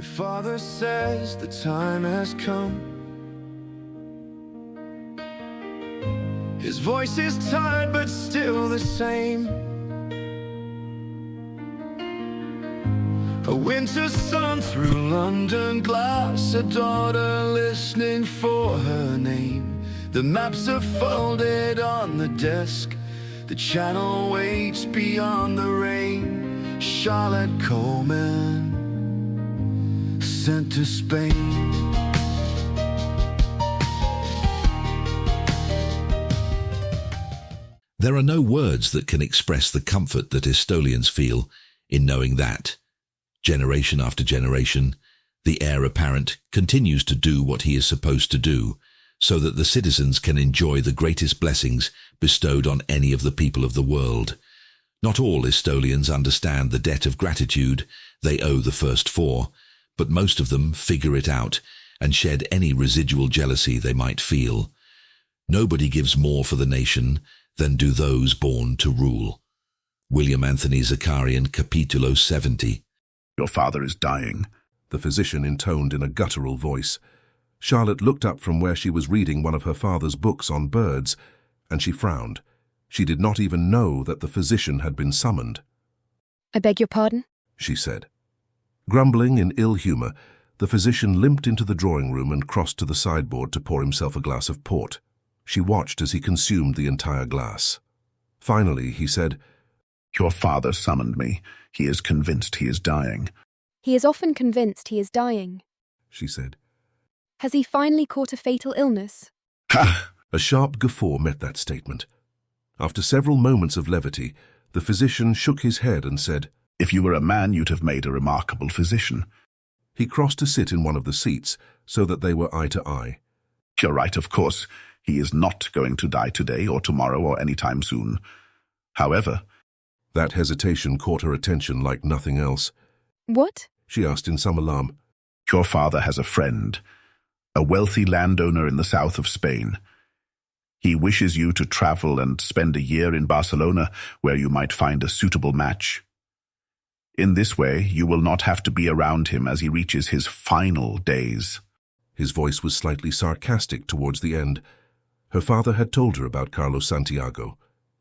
Your father says the time has come. His voice is tired but still the same. A winter sun through London glass, a daughter listening for her name. The maps are folded on the desk, the channel waits beyond the rain. Charlotte Coleman, sent to Spain. There are no words that can express the comfort that Estolians feel in knowing that, generation after generation, the heir apparent continues to do what he is supposed to do, so that the citizens can enjoy the greatest blessings bestowed on any of the people of the world. Not all Estolians understand the debt of gratitude they owe the first four, but most of them figure it out and shed any residual jealousy they might feel. Nobody gives more for the nation than do those born to rule. William Anthony Zakarian, Capitulo 70. Your father is dying, the physician intoned in a guttural voice. Charlotte looked up from where she was reading one of her father's books on birds, and she frowned. She did not even know that the physician had been summoned. I beg your pardon? She said. Grumbling in ill humor, the physician limped into the drawing room and crossed to the sideboard to pour himself a glass of port. She watched as he consumed the entire glass. Finally, he said, Your father summoned me. He is convinced he is dying. He is often convinced he is dying, she said. Has he finally caught a fatal illness? Ha! A sharp guffaw met that statement. After several moments of levity, the physician shook his head and said, If you were a man, you'd have made a remarkable physician. He crossed to sit in one of the seats so that they were eye to eye. You're right, of course. He is not going to die today or tomorrow or any time soon. However... That hesitation caught her attention like nothing else. What? She asked in some alarm. Your father has a friend, a wealthy landowner in the south of Spain. He wishes you to travel and spend a year in Barcelona where you might find a suitable match. In this way, you will not have to be around him as he reaches his final days. His voice was slightly sarcastic towards the end. Her father had told her about Carlos Santiago.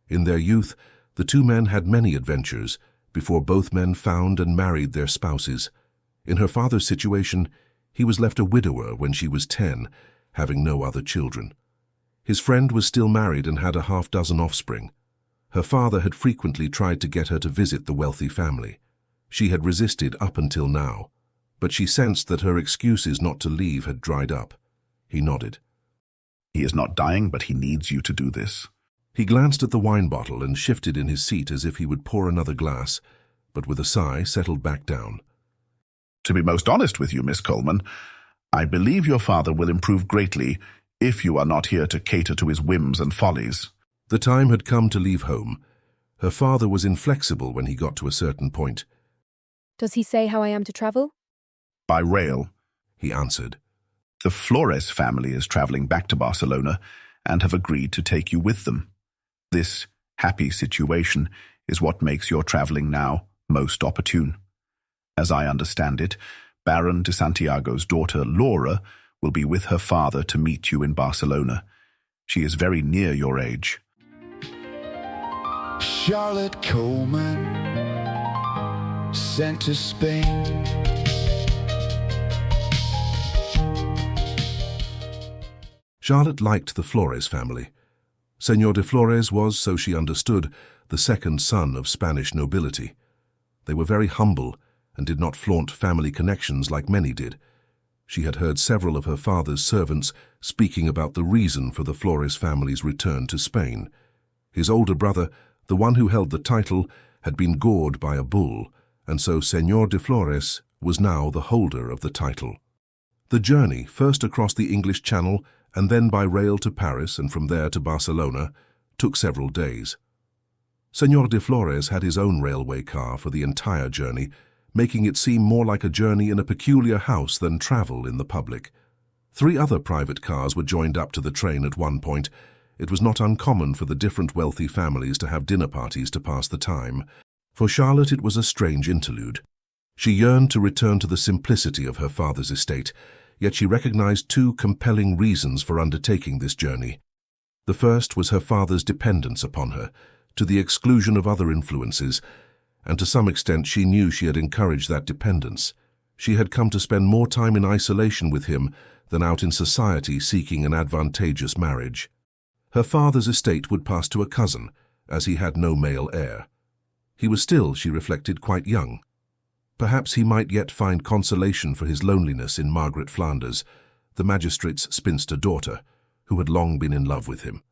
In their youth, the two men had many adventures before both men found and married their spouses. In her father's situation, he was left a widower when she was 10, having no other children. His friend was still married and had a half-dozen offspring. Her father had frequently tried to get her to visit the wealthy family. She had resisted up until now, but she sensed that her excuses not to leave had dried up. He nodded. He is not dying, but he needs you to do this. He glanced at the wine bottle and shifted in his seat as if he would pour another glass, but with a sigh settled back down. To be most honest with you, Miss Coleman, I believe your father will improve greatly if you are not here to cater to his whims and follies. The time had come to leave home. Her father was inflexible when he got to a certain point. Does he say how I am to travel? By rail, he answered. The Flores family is traveling back to Barcelona and have agreed to take you with them. This happy situation is what makes your traveling now most opportune. As I understand it, Baron de Santiago's daughter, Laura, will be with her father to meet you in Barcelona. She is very near your age. Charlotte Coleman, sent to Spain. Charlotte liked the Flores family. Señor de Flores was, so she understood, the second son of Spanish nobility. They were very humble and did not flaunt family connections like many did. She had heard several of her father's servants speaking about the reason for the Flores family's return to Spain. His older brother, the one who held the title, had been gored by a bull, and so Señor de Flores was now the holder of the title. The journey, first across the English Channel and then by rail to Paris and from there to Barcelona, took several days. Señor de Flores had his own railway car for the entire journey, making it seem more like a journey in a peculiar house than travel in the public. 3 other private cars were joined up to the train at one point. It was not uncommon for the different wealthy families to have dinner parties to pass the time. For Charlotte it was a strange interlude. She yearned to return to the simplicity of her father's estate, yet she recognized two compelling reasons for undertaking this journey. The first was her father's dependence upon her, to the exclusion of other influences, and to some extent she knew she had encouraged that dependence. She had come to spend more time in isolation with him than out in society seeking an advantageous marriage. Her father's estate would pass to a cousin, as he had no male heir. He was still, she reflected, quite young. Perhaps he might yet find consolation for his loneliness in Margaret Flanders, the magistrate's spinster daughter, who had long been in love with him.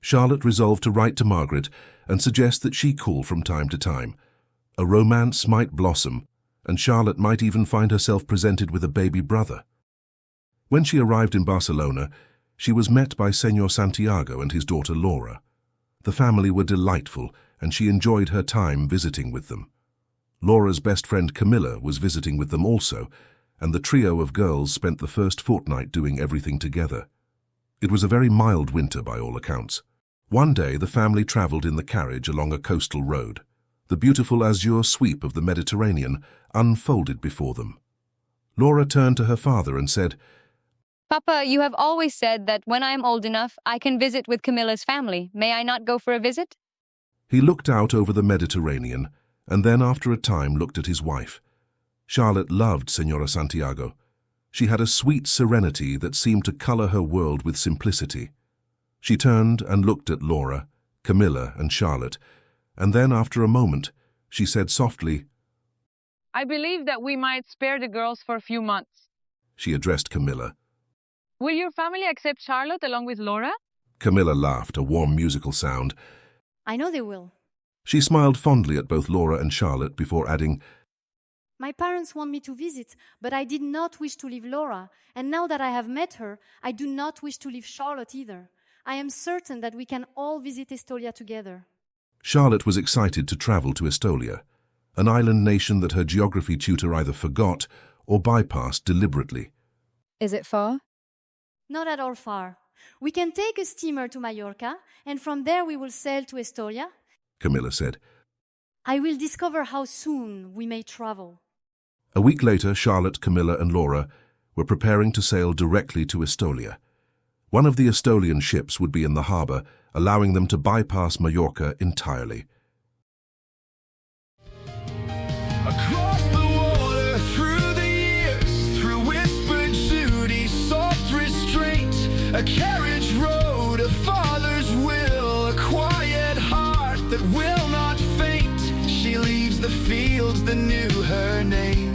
Charlotte resolved to write to Margaret and suggest that she call from time to time. A romance might blossom, and Charlotte might even find herself presented with a baby brother. When she arrived in Barcelona, she was met by Señor Santiago and his daughter Laura. The family were delightful, and she enjoyed her time visiting with them. Laura's best friend Camilla was visiting with them also, and the trio of girls spent the first fortnight doing everything together. It was a very mild winter by all accounts. One day the family travelled in the carriage along a coastal road. The beautiful azure sweep of the Mediterranean unfolded before them. Laura turned to her father and said, "Papa, you have always said that when I am old enough, I can visit with Camilla's family. May I not go for a visit?" He looked out over the Mediterranean, and then after a time looked at his wife. Charlotte loved Señora Santiago. She had a sweet serenity that seemed to colour her world with simplicity. She turned and looked at Laura, Camilla, and Charlotte, and then after a moment, she said softly, "I believe that we might spare the girls for a few months." She addressed Camilla. "Will your family accept Charlotte along with Laura?" Camilla laughed, a warm musical sound. I know they will. She smiled fondly at both Laura and Charlotte before adding, My parents want me to visit, but I did not wish to leave Laura, and now that I have met her, I do not wish to leave Charlotte either. I am certain that we can all visit Estolia together. Charlotte was excited to travel to Estolia, an island nation that her geography tutor either forgot or bypassed deliberately. Is it far? Not at all far. We can take a steamer to Mallorca, and from there we will sail to Estolia. Camilla said. I will discover how soon we may travel. A week later, Charlotte, Camilla, and Laura were preparing to sail directly to Estolia. One of the Estolian ships would be in the harbour, allowing them to bypass Mallorca entirely. Across the water, through the years, through whispered duty, soft restraint, a carriage road, a father's will, a quiet heart that will not faint. She leaves the fields that knew her name,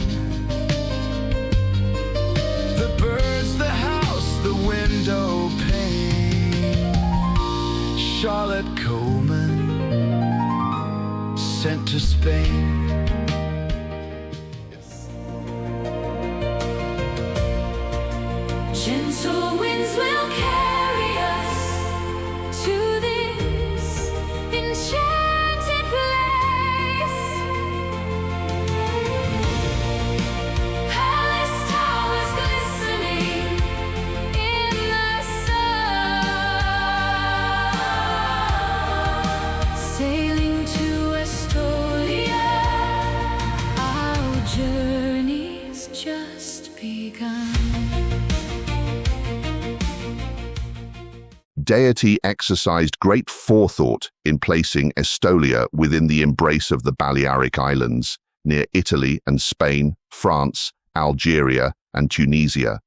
the birds, the house, the window pane. Charlotte Coleman, sent to Spain. Gentle winds will carry us to this enchanted place. Palace towers glistening in the sun. Sailing to Estolia, our journey's just begun. Deity exercised great forethought in placing Estolia within the embrace of the Balearic Islands, near Italy and Spain, France, Algeria, and Tunisia.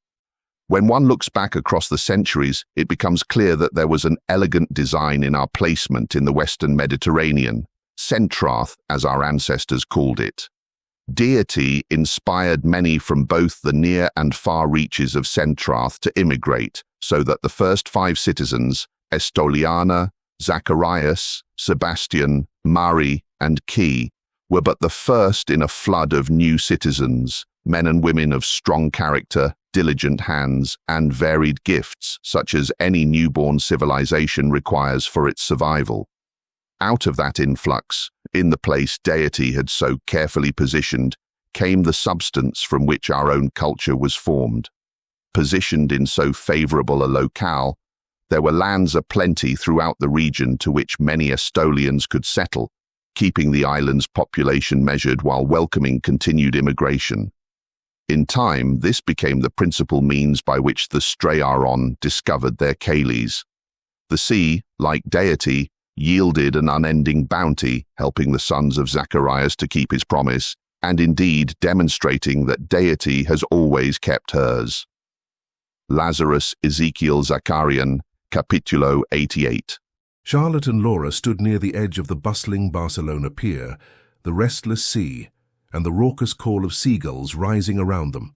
When one looks back across the centuries, it becomes clear that there was an elegant design in our placement in the Western Mediterranean, Centrath, as our ancestors called it. Deity inspired many from both the near and far reaches of Centrath to immigrate, so that the first 5 citizens, Estoliana, Zacharias, Sebastian, Mari, and Key, were but the first in a flood of new citizens, men and women of strong character, diligent hands, and varied gifts, such as any newborn civilization requires for its survival. Out of that influx, in the place Deity had so carefully positioned, came the substance from which our own culture was formed. Positioned in so favorable a locale, there were lands aplenty throughout the region to which many Estolians could settle, keeping the island's population measured while welcoming continued immigration. In time, this became the principal means by which the Strayaron discovered their Kales. The sea, like Deity, yielded an unending bounty, helping the sons of Zacharias to keep his promise, and indeed demonstrating that Deity has always kept hers. Lazarus Ezekiel Zacharian, Capitulo 88. Charlotte and Laura stood near the edge of the bustling Barcelona pier, the restless sea, and the raucous call of seagulls rising around them.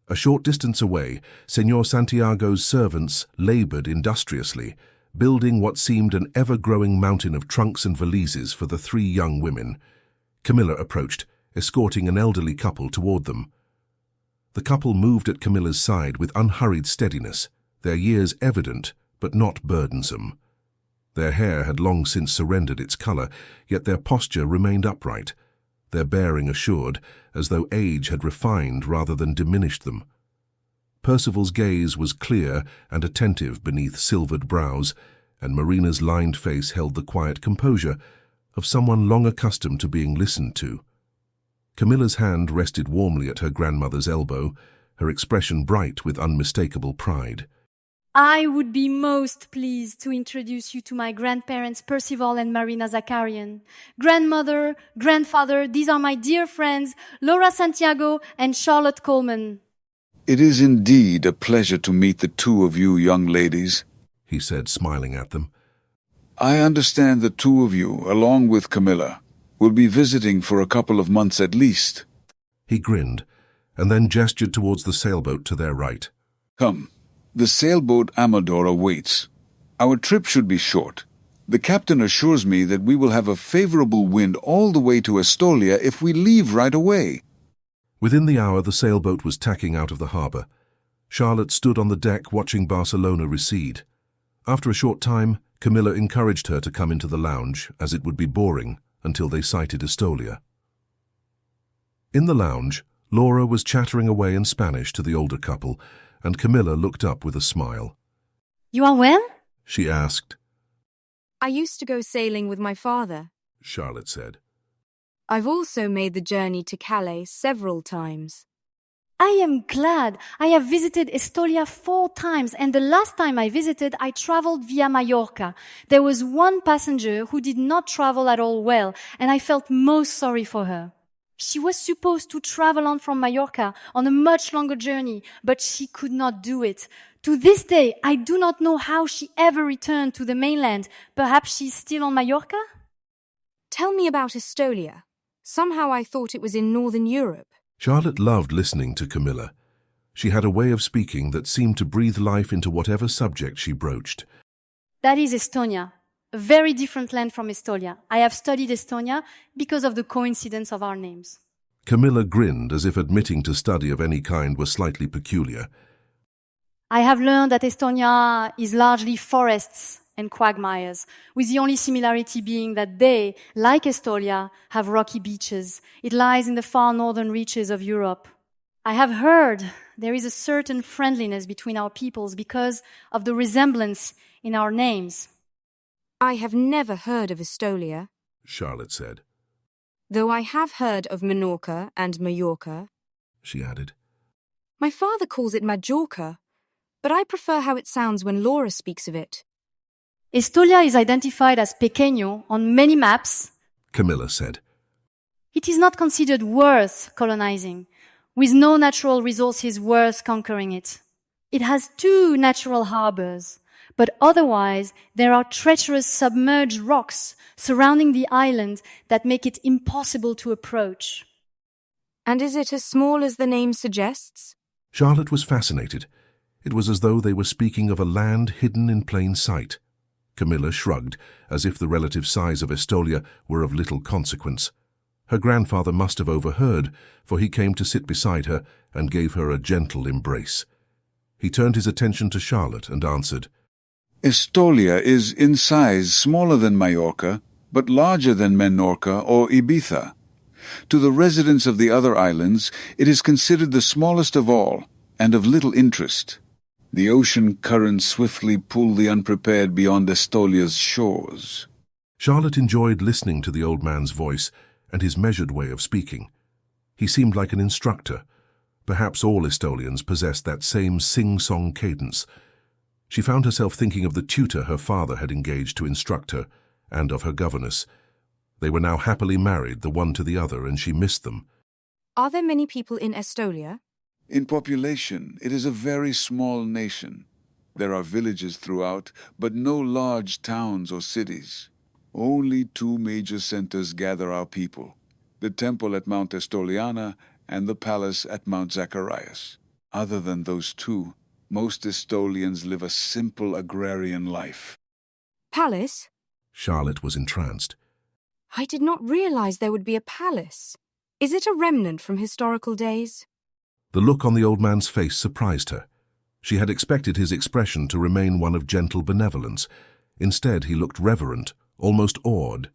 A short distance away, Señor Santiago's servants laboured industriously, building what seemed an ever-growing mountain of trunks and valises for the three young women. Camilla approached, escorting an elderly couple toward them. The couple moved at Camilla's side with unhurried steadiness, their years evident but not burdensome. Their hair had long since surrendered its colour, yet their posture remained upright, their bearing assured, as though age had refined rather than diminished them. Percival's gaze was clear and attentive beneath silvered brows, and Marina's lined face held the quiet composure of someone long accustomed to being listened to. Camilla's hand rested warmly at her grandmother's elbow, her expression bright with unmistakable pride. I would be most pleased to introduce you to my grandparents Percival and Marina Zacharian. Grandmother, grandfather, these are my dear friends, Laura Santiago and Charlotte Coleman. It is indeed a pleasure to meet the two of you young ladies, he said, smiling at them. I understand the two of you, along with Camilla, will be visiting for a couple of months at least. He grinned, and then gestured towards the sailboat to their right. Come. The sailboat Amador awaits. Our trip should be short. The captain assures me that we will have a favorable wind all the way to Estolia if we leave right away. Within the hour, the sailboat was tacking out of the harbour. Charlotte stood on the deck watching Barcelona recede. After a short time, Camilla encouraged her to come into the lounge, as it would be boring until they sighted Estolia. In the lounge, Laura was chattering away in Spanish to the older couple, and Camilla looked up with a smile. You are well? She asked. I used to go sailing with my father, Charlotte said. I've also made the journey to Calais several times. I am glad. I have visited Estolia 4 times, and the last time I visited, I traveled via Mallorca. There was one passenger who did not travel at all well, and I felt most sorry for her. She was supposed to travel on from Mallorca on a much longer journey, but she could not do it. To this day, I do not know how she ever returned to the mainland. Perhaps she's still on Mallorca? Tell me about Estolia. Somehow I thought it was in Northern Europe. Charlotte loved listening to Camilla. She had a way of speaking that seemed to breathe life into whatever subject she broached. That is Estonia. A very different land from Estolia. I have studied Estonia because of the coincidence of our names. Camilla grinned as if admitting to study of any kind was slightly peculiar. I have learned that Estonia is largely forests and quagmires, with the only similarity being that they, like Estolia, have rocky beaches. It lies in the far northern reaches of Europe. I have heard there is a certain friendliness between our peoples because of the resemblance in our names. I have never heard of Estolia, Charlotte said. Though I have heard of Menorca and Mallorca, she added. My father calls it Majorca, but I prefer how it sounds when Laura speaks of it. Estolia is identified as pequeño on many maps, Camilla said. It is not considered worth colonizing, with no natural resources worth conquering it. It has 2 natural harbors, but otherwise there are treacherous submerged rocks surrounding the island that make it impossible to approach. And is it as small as the name suggests? Charlotte was fascinated. It was as though they were speaking of a land hidden in plain sight. Camilla shrugged, as if the relative size of Estolia were of little consequence. Her grandfather must have overheard, for he came to sit beside her and gave her a gentle embrace. He turned his attention to Charlotte and answered, Estolia is in size smaller than Mallorca, but larger than Menorca or Ibiza. To the residents of the other islands, it is considered the smallest of all, and of little interest. The ocean currents swiftly pull the unprepared beyond Estolia's shores. Charlotte enjoyed listening to the old man's voice and his measured way of speaking. He seemed like an instructor. Perhaps all Estolians possessed that same sing-song cadence. She found herself thinking of the tutor her father had engaged to instruct her, and of her governess. They were now happily married, the one to the other, and she missed them. Are there many people in Estolia? In population, it is a very small nation. There are villages throughout, but no large towns or cities. Only two major centers gather our people, the temple at Mount Estoliana and the palace at Mount Zacharias. Other than those two, most Estolians live a simple agrarian life. Palace? Charlotte was entranced. I did not realize there would be a palace. Is it a remnant from historical days? The look on the old man's face surprised her. She had expected his expression to remain one of gentle benevolence. Instead, he looked reverent, almost awed.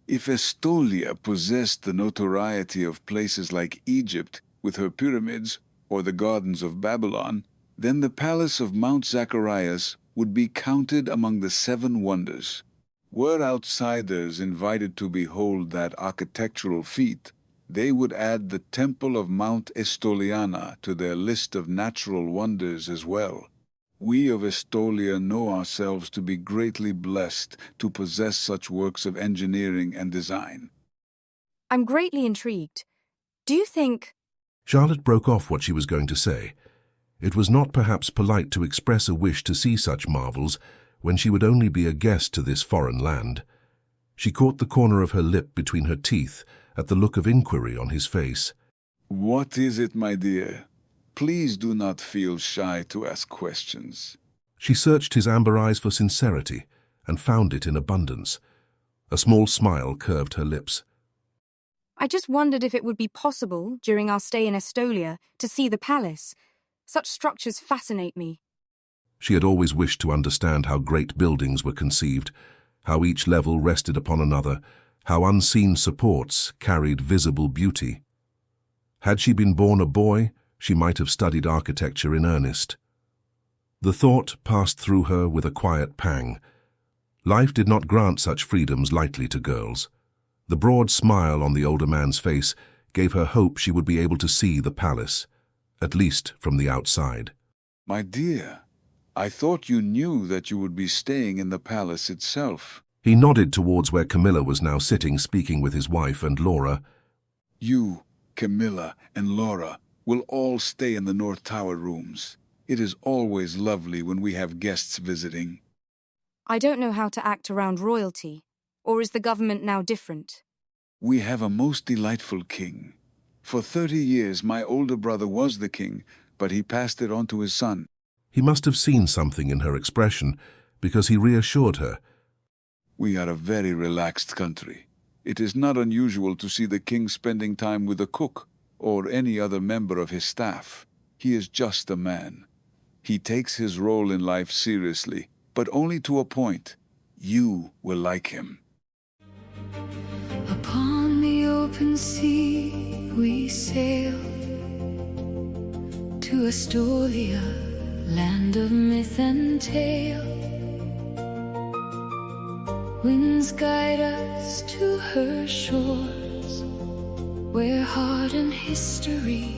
If Estolia possessed the notoriety of places like Egypt, with her pyramids, or the gardens of Babylon, then the palace of Mount Zacharias would be counted among the 7 wonders. Were outsiders invited to behold that architectural feat, they would add the temple of Mount Estoliana to their list of natural wonders as well. We of Estolia know ourselves to be greatly blessed to possess such works of engineering and design. I'm greatly intrigued. Do you think... Charlotte broke off what she was going to say. It was not perhaps polite to express a wish to see such marvels when she would only be a guest to this foreign land. She caught the corner of her lip between her teeth at the look of inquiry on his face. What is it, my dear? Please do not feel shy to ask questions. She searched his amber eyes for sincerity and found it in abundance. A small smile curved her lips. I just wondered if it would be possible, during our stay in Estolia, to see the palace. Such structures fascinate me. She had always wished to understand how great buildings were conceived, how each level rested upon another, how unseen supports carried visible beauty. Had she been born a boy, she might have studied architecture in earnest. The thought passed through her with a quiet pang. Life did not grant such freedoms lightly to girls. The broad smile on the older man's face gave her hope she would be able to see the palace, at least from the outside. My dear, I thought you knew that you would be staying in the palace itself. He nodded towards where Camilla was now sitting, speaking with his wife and Laura. You, Camilla, and Laura will all stay in the North Tower rooms. It is always lovely when we have guests visiting. I don't know how to act around royalty. Or is the government now different? We have a most delightful king. For 30 years my older brother was the king, but he passed it on to his son. He must have seen something in her expression, because he reassured her. We are a very relaxed country. It is not unusual to see the king spending time with a cook or any other member of his staff. He is just a man. He takes his role in life seriously, but only to a point. You will like him. Upon the open sea we sail to Estolia, land of myth and tale. Winds guide us to her shores, where heart and history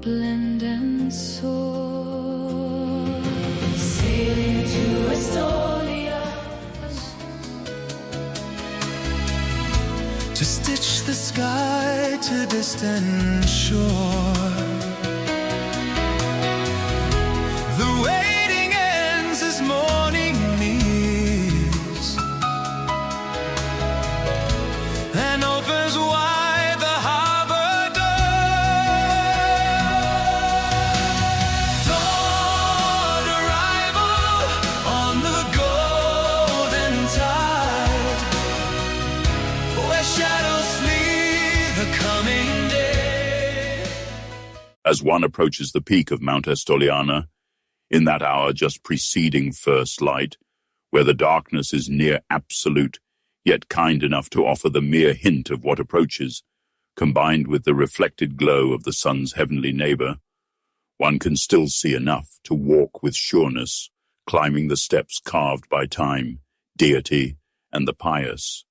blend and soar. Sailing to Estolia to stitch the sky to distant shore. The waiting ends as morning nears, and opens wide the harbor door. Dawn arrival on the golden tide, where shadows flee the coming day. As one approaches the peak of Mount Estoliana, in that hour just preceding first light, where the darkness is near absolute, yet kind enough to offer the mere hint of what approaches, combined with the reflected glow of the sun's heavenly neighbor, one can still see enough to walk with sureness, climbing the steps carved by time, Deity, and the pious.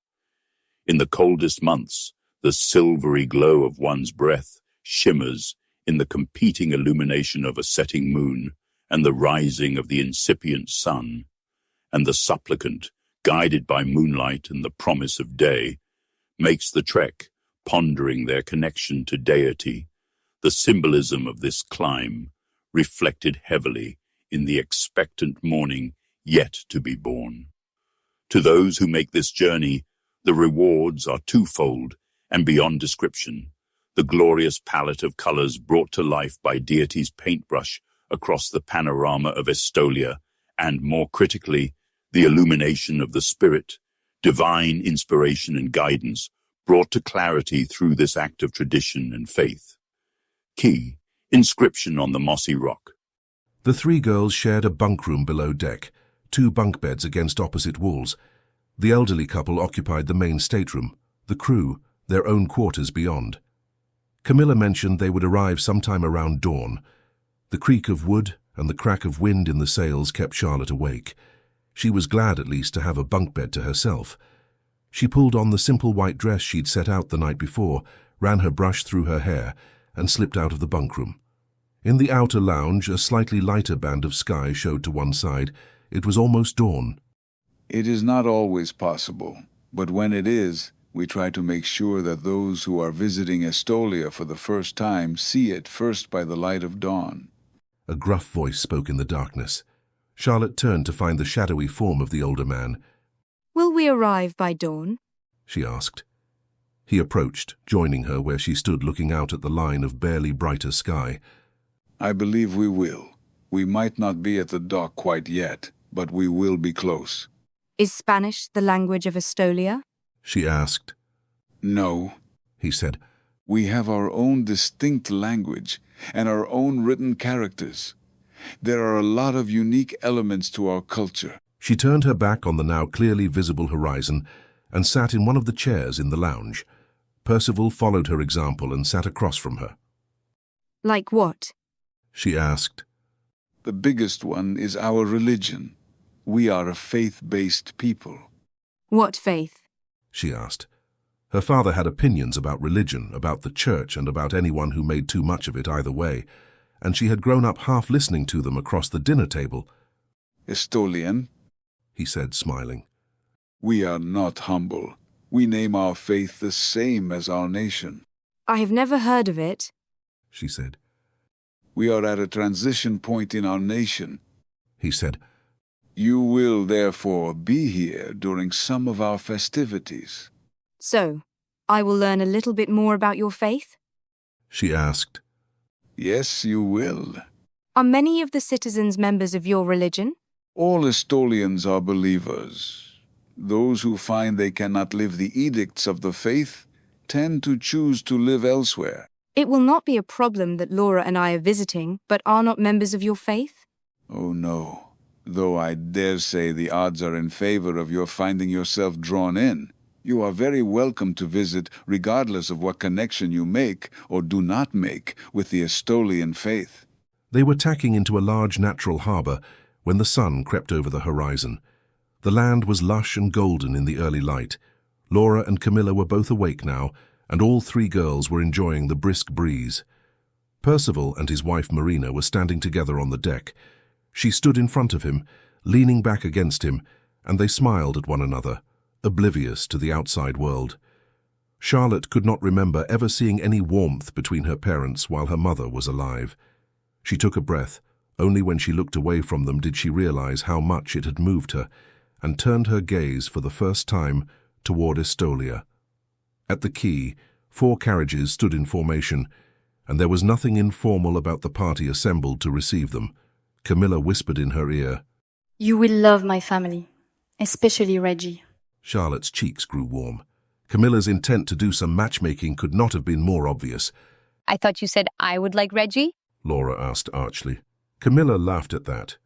In the coldest months, the silvery glow of one's breath shimmers in the competing illumination of a setting moon and the rising of the incipient sun, and the supplicant, guided by moonlight and the promise of day, makes the trek, pondering their connection to Deity, the symbolism of this climb, reflected heavily in the expectant morning yet to be born. To those who make this journey, the rewards are twofold and beyond description. The glorious palette of colors brought to life by Deity's paintbrush across the panorama of Estolia, and more critically, the illumination of the spirit, divine inspiration and guidance brought to clarity through this act of tradition and faith. Key, inscription on the mossy rock. The three girls shared a bunk room below deck, 2 bunk beds against opposite walls. The elderly couple occupied the main stateroom, the crew, their own quarters beyond. Camilla mentioned they would arrive sometime around dawn. The creak of wood and the crack of wind in the sails kept Charlotte awake. She was glad at least to have a bunk bed to herself. She pulled on the simple white dress she'd set out the night before, ran her brush through her hair, and slipped out of the bunk room. In the outer lounge, a slightly lighter band of sky showed to one side. It was almost dawn. It is not always possible, but when it is, we try to make sure that those who are visiting Estolia for the first time see it first by the light of dawn. A gruff voice spoke in the darkness. Charlotte turned to find the shadowy form of the older man. Will we arrive by dawn? She asked. He approached, joining her where she stood looking out at the line of barely brighter sky. I believe we will. We might not be at the dock quite yet, but we will be close. Is Spanish the language of Estolia? She asked. No, he said. We have our own distinct language and our own written characters. There are a lot of unique elements to our culture. She turned her back on the now clearly visible horizon and sat in one of the chairs in the lounge. Percival followed her example and sat across from her. Like what? She asked. The biggest one is our religion. We are a faith-based people. What faith? She asked. Her father had opinions about religion, about the church, and about anyone who made too much of it either way, and she had grown up half listening to them across the dinner table. Estolian, he said, smiling. We are not humble. We name our faith the same as our nation. I have never heard of it, she said. We are at a transition point in our nation, he said. You will, therefore, be here during some of our festivities. So, I will learn a little bit more about your faith? She asked. Yes, you will. Are many of the citizens members of your religion? All Estolians are believers. Those who find they cannot live the edicts of the faith tend to choose to live elsewhere. It will not be a problem that Laura and I are visiting, but are not members of your faith? Oh, no. Though I dare say the odds are in favor of your finding yourself drawn in. You are very welcome to visit, regardless of what connection you make or do not make with the Estolian faith. They were tacking into a large natural harbour when the sun crept over the horizon. The land was lush and golden in the early light. Laura and Camilla were both awake now, and all 3 girls were enjoying the brisk breeze. Percival and his wife Marina were standing together on the deck. She stood in front of him, leaning back against him, and they smiled at one another, oblivious to the outside world. Charlotte could not remember ever seeing any warmth between her parents while her mother was alive. She took a breath. Only when she looked away from them did she realize how much it had moved her, and turned her gaze for the first time toward Estolia. At the quay, 4 carriages stood in formation, and there was nothing informal about the party assembled to receive them. Camilla whispered in her ear, You will love my family, especially Reggie. Charlotte's cheeks grew warm. Camilla's intent to do some matchmaking could not have been more obvious. I thought you said I would like Reggie? Laura asked archly. Camilla laughed at that.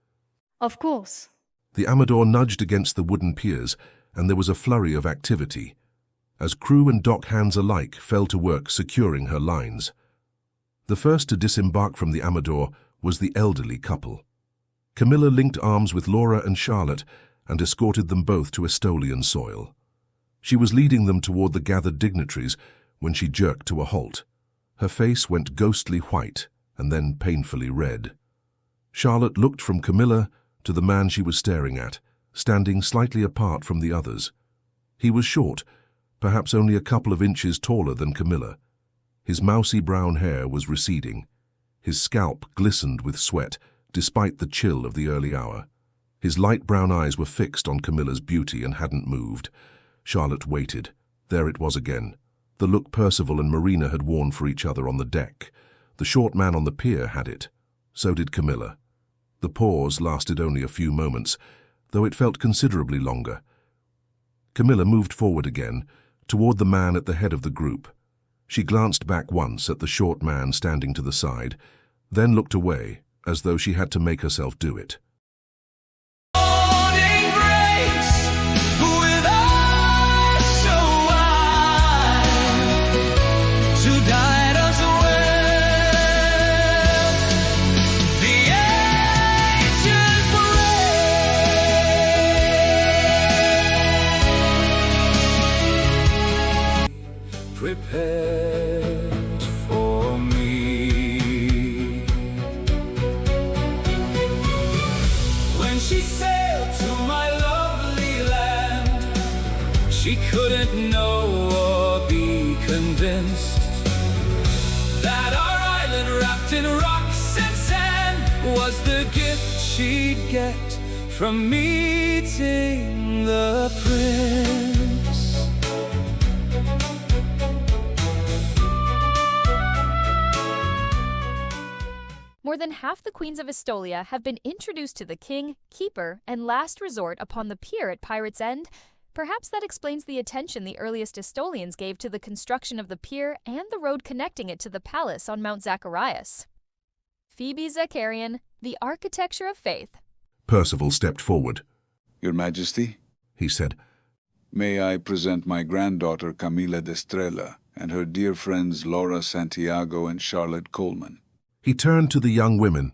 Of course. The Amador nudged against the wooden piers, and there was a flurry of activity, as crew and dock hands alike fell to work securing her lines. The first to disembark from the Amador was the elderly couple. Camilla linked arms with Laura and Charlotte, and escorted them both to Estolian soil. She was leading them toward the gathered dignitaries when she jerked to a halt. Her face went ghostly white and then painfully red. Charlotte looked from Camilla to the man she was staring at, standing slightly apart from the others. He was short, perhaps only a couple of inches taller than Camilla. His mousy brown hair was receding. His scalp glistened with sweat, despite the chill of the early hour. His light brown eyes were fixed on Camilla's beauty and hadn't moved. Charlotte waited. There it was again, the look Percival and Marina had worn for each other on the deck. The short man on the pier had it. So did Camilla. The pause lasted only a few moments, though it felt considerably longer. Camilla moved forward again, toward the man at the head of the group. She glanced back once at the short man standing to the side, then looked away, as though she had to make herself do it. Prepared for me. When she sailed to my lovely land, she couldn't know or be convinced that our island wrapped in rocks and sand was the gift she'd get from meeting the prince. More than half the queens of Estolia have been introduced to the king, keeper, and last resort upon the pier at Pirate's End. Perhaps that explains the attention the earliest Estolians gave to the construction of the pier and the road connecting it to the palace on Mount Zacharias. Phoebe Zacharian, The Architecture of Faith. Percival stepped forward. Your Majesty, he said, may I present my granddaughter Camilla d'Estrella and her dear friends Laura Santiago and Charlotte Coleman. He turned to the young women.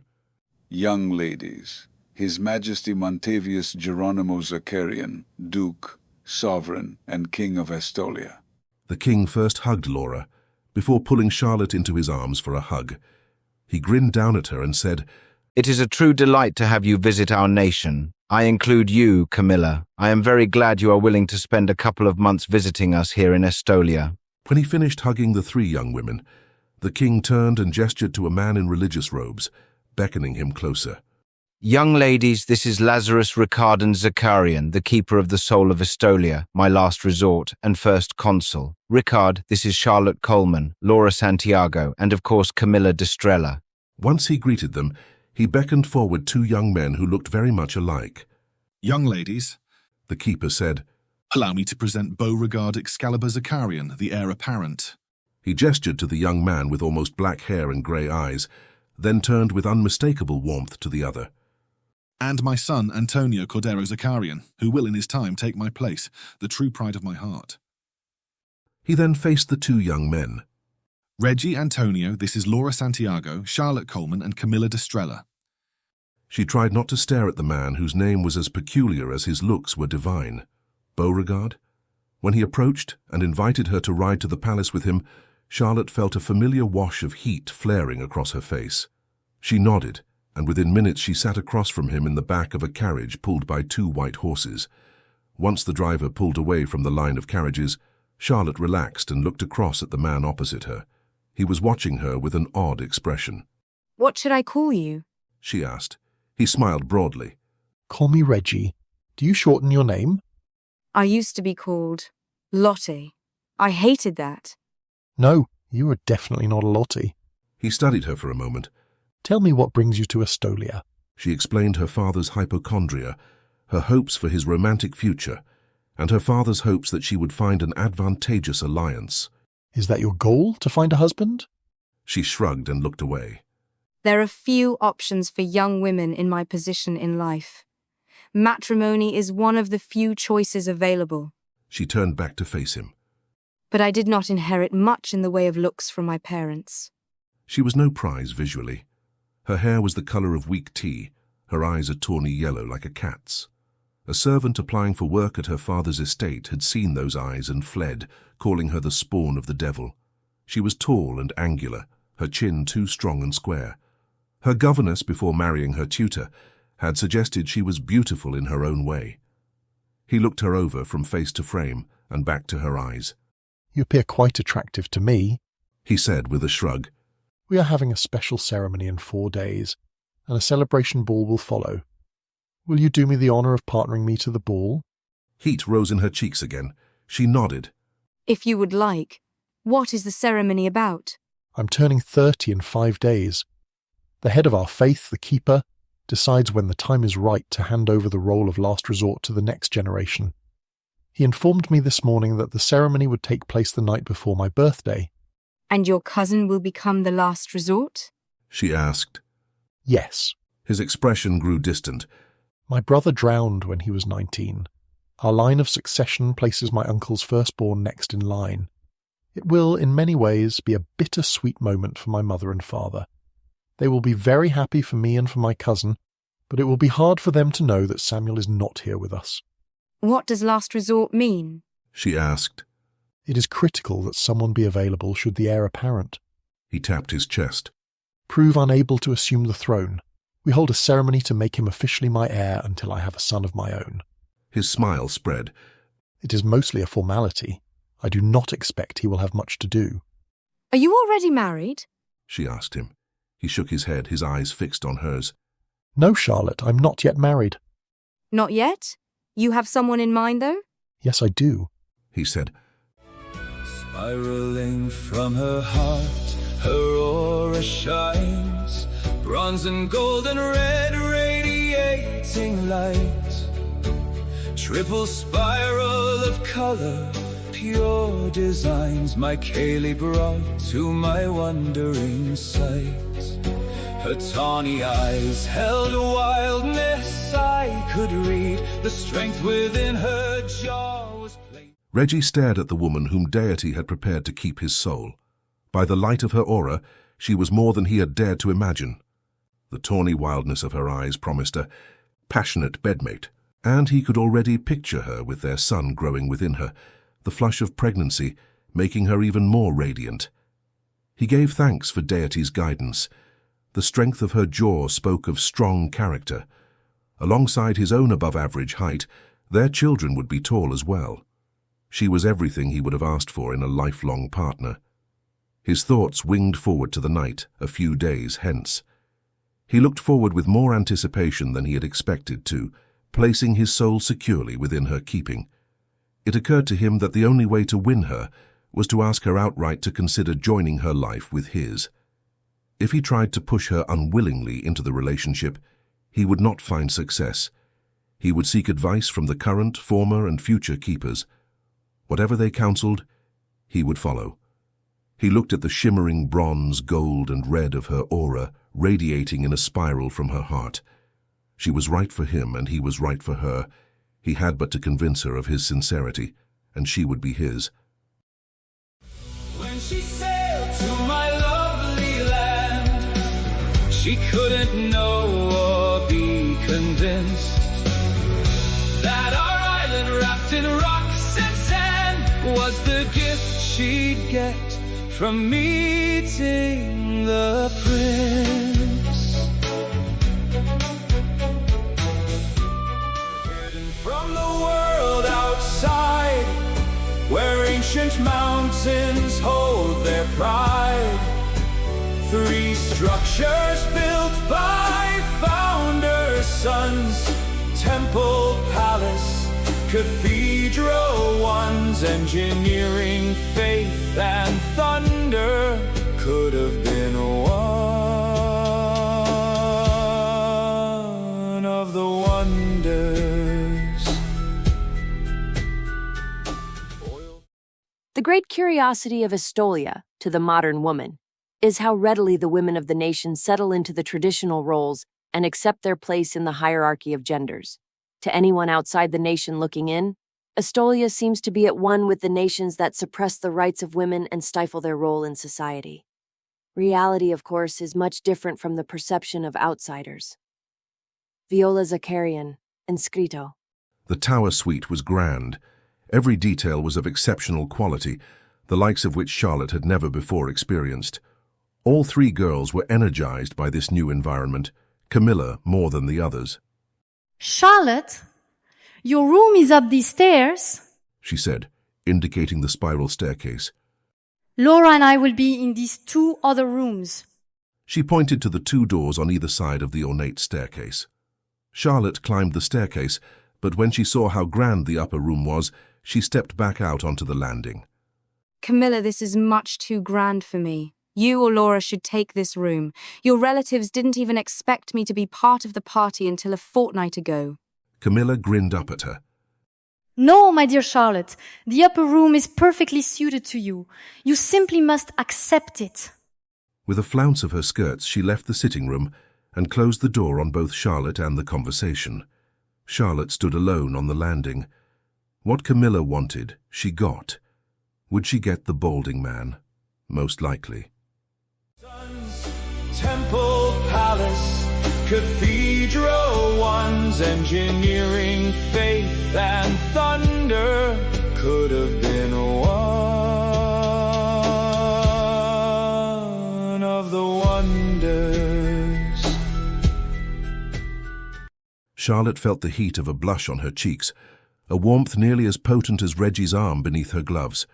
Young ladies, His Majesty Montavious Geronimo Zacharian, Duke, Sovereign, and King of Estolia. The king first hugged Laura, before pulling Charlotte into his arms for a hug. He grinned down at her and said, It is a true delight to have you visit our nation. I include you, Camilla. I am very glad you are willing to spend a couple of months visiting us here in Estolia. When he finished hugging the three young women, the king turned and gestured to a man in religious robes, beckoning him closer. Young ladies, this is Lazarus Ricardan Zacharian, the keeper of the soul of Estolia, my last resort and first consul. Ricard, this is Charlotte Coleman, Laura Santiago, and of course Camilla d'Estrella. Once he greeted them, he beckoned forward two young men who looked very much alike. Young ladies, the keeper said, allow me to present Beauregard Excalibur Zacharian, the heir apparent. He gestured to the young man with almost black hair and grey eyes, then turned with unmistakable warmth to the other. And my son, Antonio Cordero Zacharian, who will in his time take my place, the true pride of my heart. He then faced the two young men. Reggie, Antonio, this is Laura Santiago, Charlotte Coleman, and Camilla d'Estrella. She tried not to stare at the man whose name was as peculiar as his looks were divine. Beauregard? When he approached and invited her to ride to the palace with him, Charlotte felt a familiar wash of heat flaring across her face. She nodded, and within minutes she sat across from him in the back of a carriage pulled by two white horses. Once the driver pulled away from the line of carriages, Charlotte relaxed and looked across at the man opposite her. He was watching her with an odd expression. What should I call you? She asked. He smiled broadly. Call me Reggie. Do you shorten your name? I used to be called Lottie. I hated that. No, you are definitely not a Lottie. He studied her for a moment. Tell me what brings you to Estolia. She explained her father's hypochondria, her hopes for his romantic future, and her father's hopes that she would find an advantageous alliance. Is that your goal, to find a husband? She shrugged and looked away. There are few options for young women in my position in life. Matrimony is one of the few choices available. She turned back to face him. But I did not inherit much in the way of looks from my parents. She was no prize visually. Her hair was the colour of weak tea, her eyes a tawny yellow like a cat's. A servant applying for work at her father's estate had seen those eyes and fled, calling her the spawn of the devil. She was tall and angular, her chin too strong and square. Her governess, before marrying her tutor, had suggested she was beautiful in her own way. He looked her over from face to frame and back to her eyes. You appear quite attractive to me, he said with a shrug. We are having a special ceremony in 4 days, and a celebration ball will follow. Will you do me the honour of partnering me to the ball? Heat rose in her cheeks again. She nodded. If you would like. What is the ceremony about? I'm turning 30 in 5 days. The head of our faith, the keeper, decides when the time is right to hand over the role of last resort to the next generation. He informed me this morning that the ceremony would take place the night before my birthday. And your cousin will become the last resort? She asked. Yes. His expression grew distant. My brother drowned when he was 19. Our line of succession places my uncle's firstborn next in line. It will, in many ways, be a bittersweet moment for my mother and father. They will be very happy for me and for my cousin, but it will be hard for them to know that Samuel is not here with us. What does last resort mean? She asked. It is critical that someone be available should the heir apparent. He tapped his chest. Prove unable to assume the throne. We hold a ceremony to make him officially my heir until I have a son of my own. His smile spread. It is mostly a formality. I do not expect he will have much to do. Are you already married? She asked him. He shook his head, his eyes fixed on hers. No, Charlotte, I'm not yet married. Not yet? You have someone in mind, though? Yes, I do, he said. Spiraling from her heart, her aura shines, bronze and gold and red radiating light. Triple spiral of color, pure designs my Kaylee brought to my wondering sight. Her tawny eyes held a wildness I could read. The strength within her jaw was plain. Reggie stared at the woman whom Deity had prepared to keep his soul. By the light of her aura, she was more than he had dared to imagine. The tawny wildness of her eyes promised a passionate bedmate, and he could already picture her with their son growing within her, the flush of pregnancy making her even more radiant. He gave thanks for Deity's guidance. The strength of her jaw spoke of strong character. Alongside his own above-average height, their children would be tall as well. She was everything he would have asked for in a lifelong partner. His thoughts winged forward to the night, a few days hence. He looked forward with more anticipation than he had expected to, placing his soul securely within her keeping. It occurred to him that the only way to win her was to ask her outright to consider joining her life with his. If he tried to push her unwillingly into the relationship, he would not find success. He would seek advice from the current, former, and future keepers. Whatever they counseled, he would follow. He looked at the shimmering bronze, gold, and red of her aura radiating in a spiral from her heart. She was right for him, and he was right for her. He had but to convince her of his sincerity, and she would be his. When she sailed to my lovely land, she couldn't know or be convinced that our island wrapped in rocks and sand was the gift she'd get from meeting the prince. Hidden from the world outside, where ancient mountains hold their pride. 3 structures built by founders' sons, temple, palace, cathedral ones. Engineering, faith, and thunder could have been one of the wonders. The great curiosity of Estolia, to the modern woman, is how readily the women of the nation settle into the traditional roles and accept their place in the hierarchy of genders. To anyone outside the nation looking in, Estolia seems to be at one with the nations that suppress the rights of women and stifle their role in society. Reality, of course, is much different from the perception of outsiders. Viola Zakarian, Inscrito. The tower suite was grand. Every detail was of exceptional quality, the likes of which Charlotte had never before experienced. All three girls were energized by this new environment, Camilla more than the others. Charlotte, your room is up these stairs, she said, indicating the spiral staircase. Laura and I will be in these 2 other rooms. She pointed to the 2 doors on either side of the ornate staircase. Charlotte climbed the staircase, but when she saw how grand the upper room was, she stepped back out onto the landing. Camilla, this is much too grand for me. You or Laura should take this room. Your relatives didn't even expect me to be part of the party until a fortnight ago. Camilla grinned up at her. No, my dear Charlotte, the upper room is perfectly suited to you. You simply must accept it. With a flounce of her skirts, she left the sitting room and closed the door on both Charlotte and the conversation. Charlotte stood alone on the landing. What Camilla wanted, she got. Would she get the balding man? Most likely. Temple, palace, cathedral, one's engineering, faith and thunder could have been one of the wonders. Charlotte felt the heat of a blush on her cheeks, a warmth nearly as potent as Reggie's arm beneath her gloves.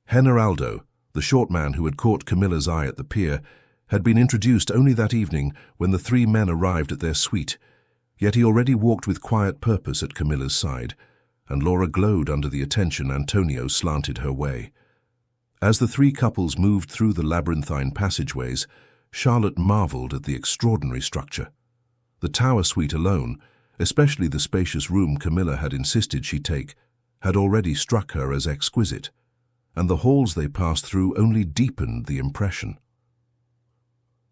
Generaldo, the short man who had caught Camilla's eye at the pier, had been introduced only that evening when the 3 men arrived at their suite, yet he already walked with quiet purpose at Camilla's side, and Laura glowed under the attention Antonio slanted her way. As the 3 couples moved through the labyrinthine passageways, Charlotte marveled at the extraordinary structure. The tower suite alone, especially the spacious room Camilla had insisted she take, had already struck her as exquisite, and the halls they passed through only deepened the impression.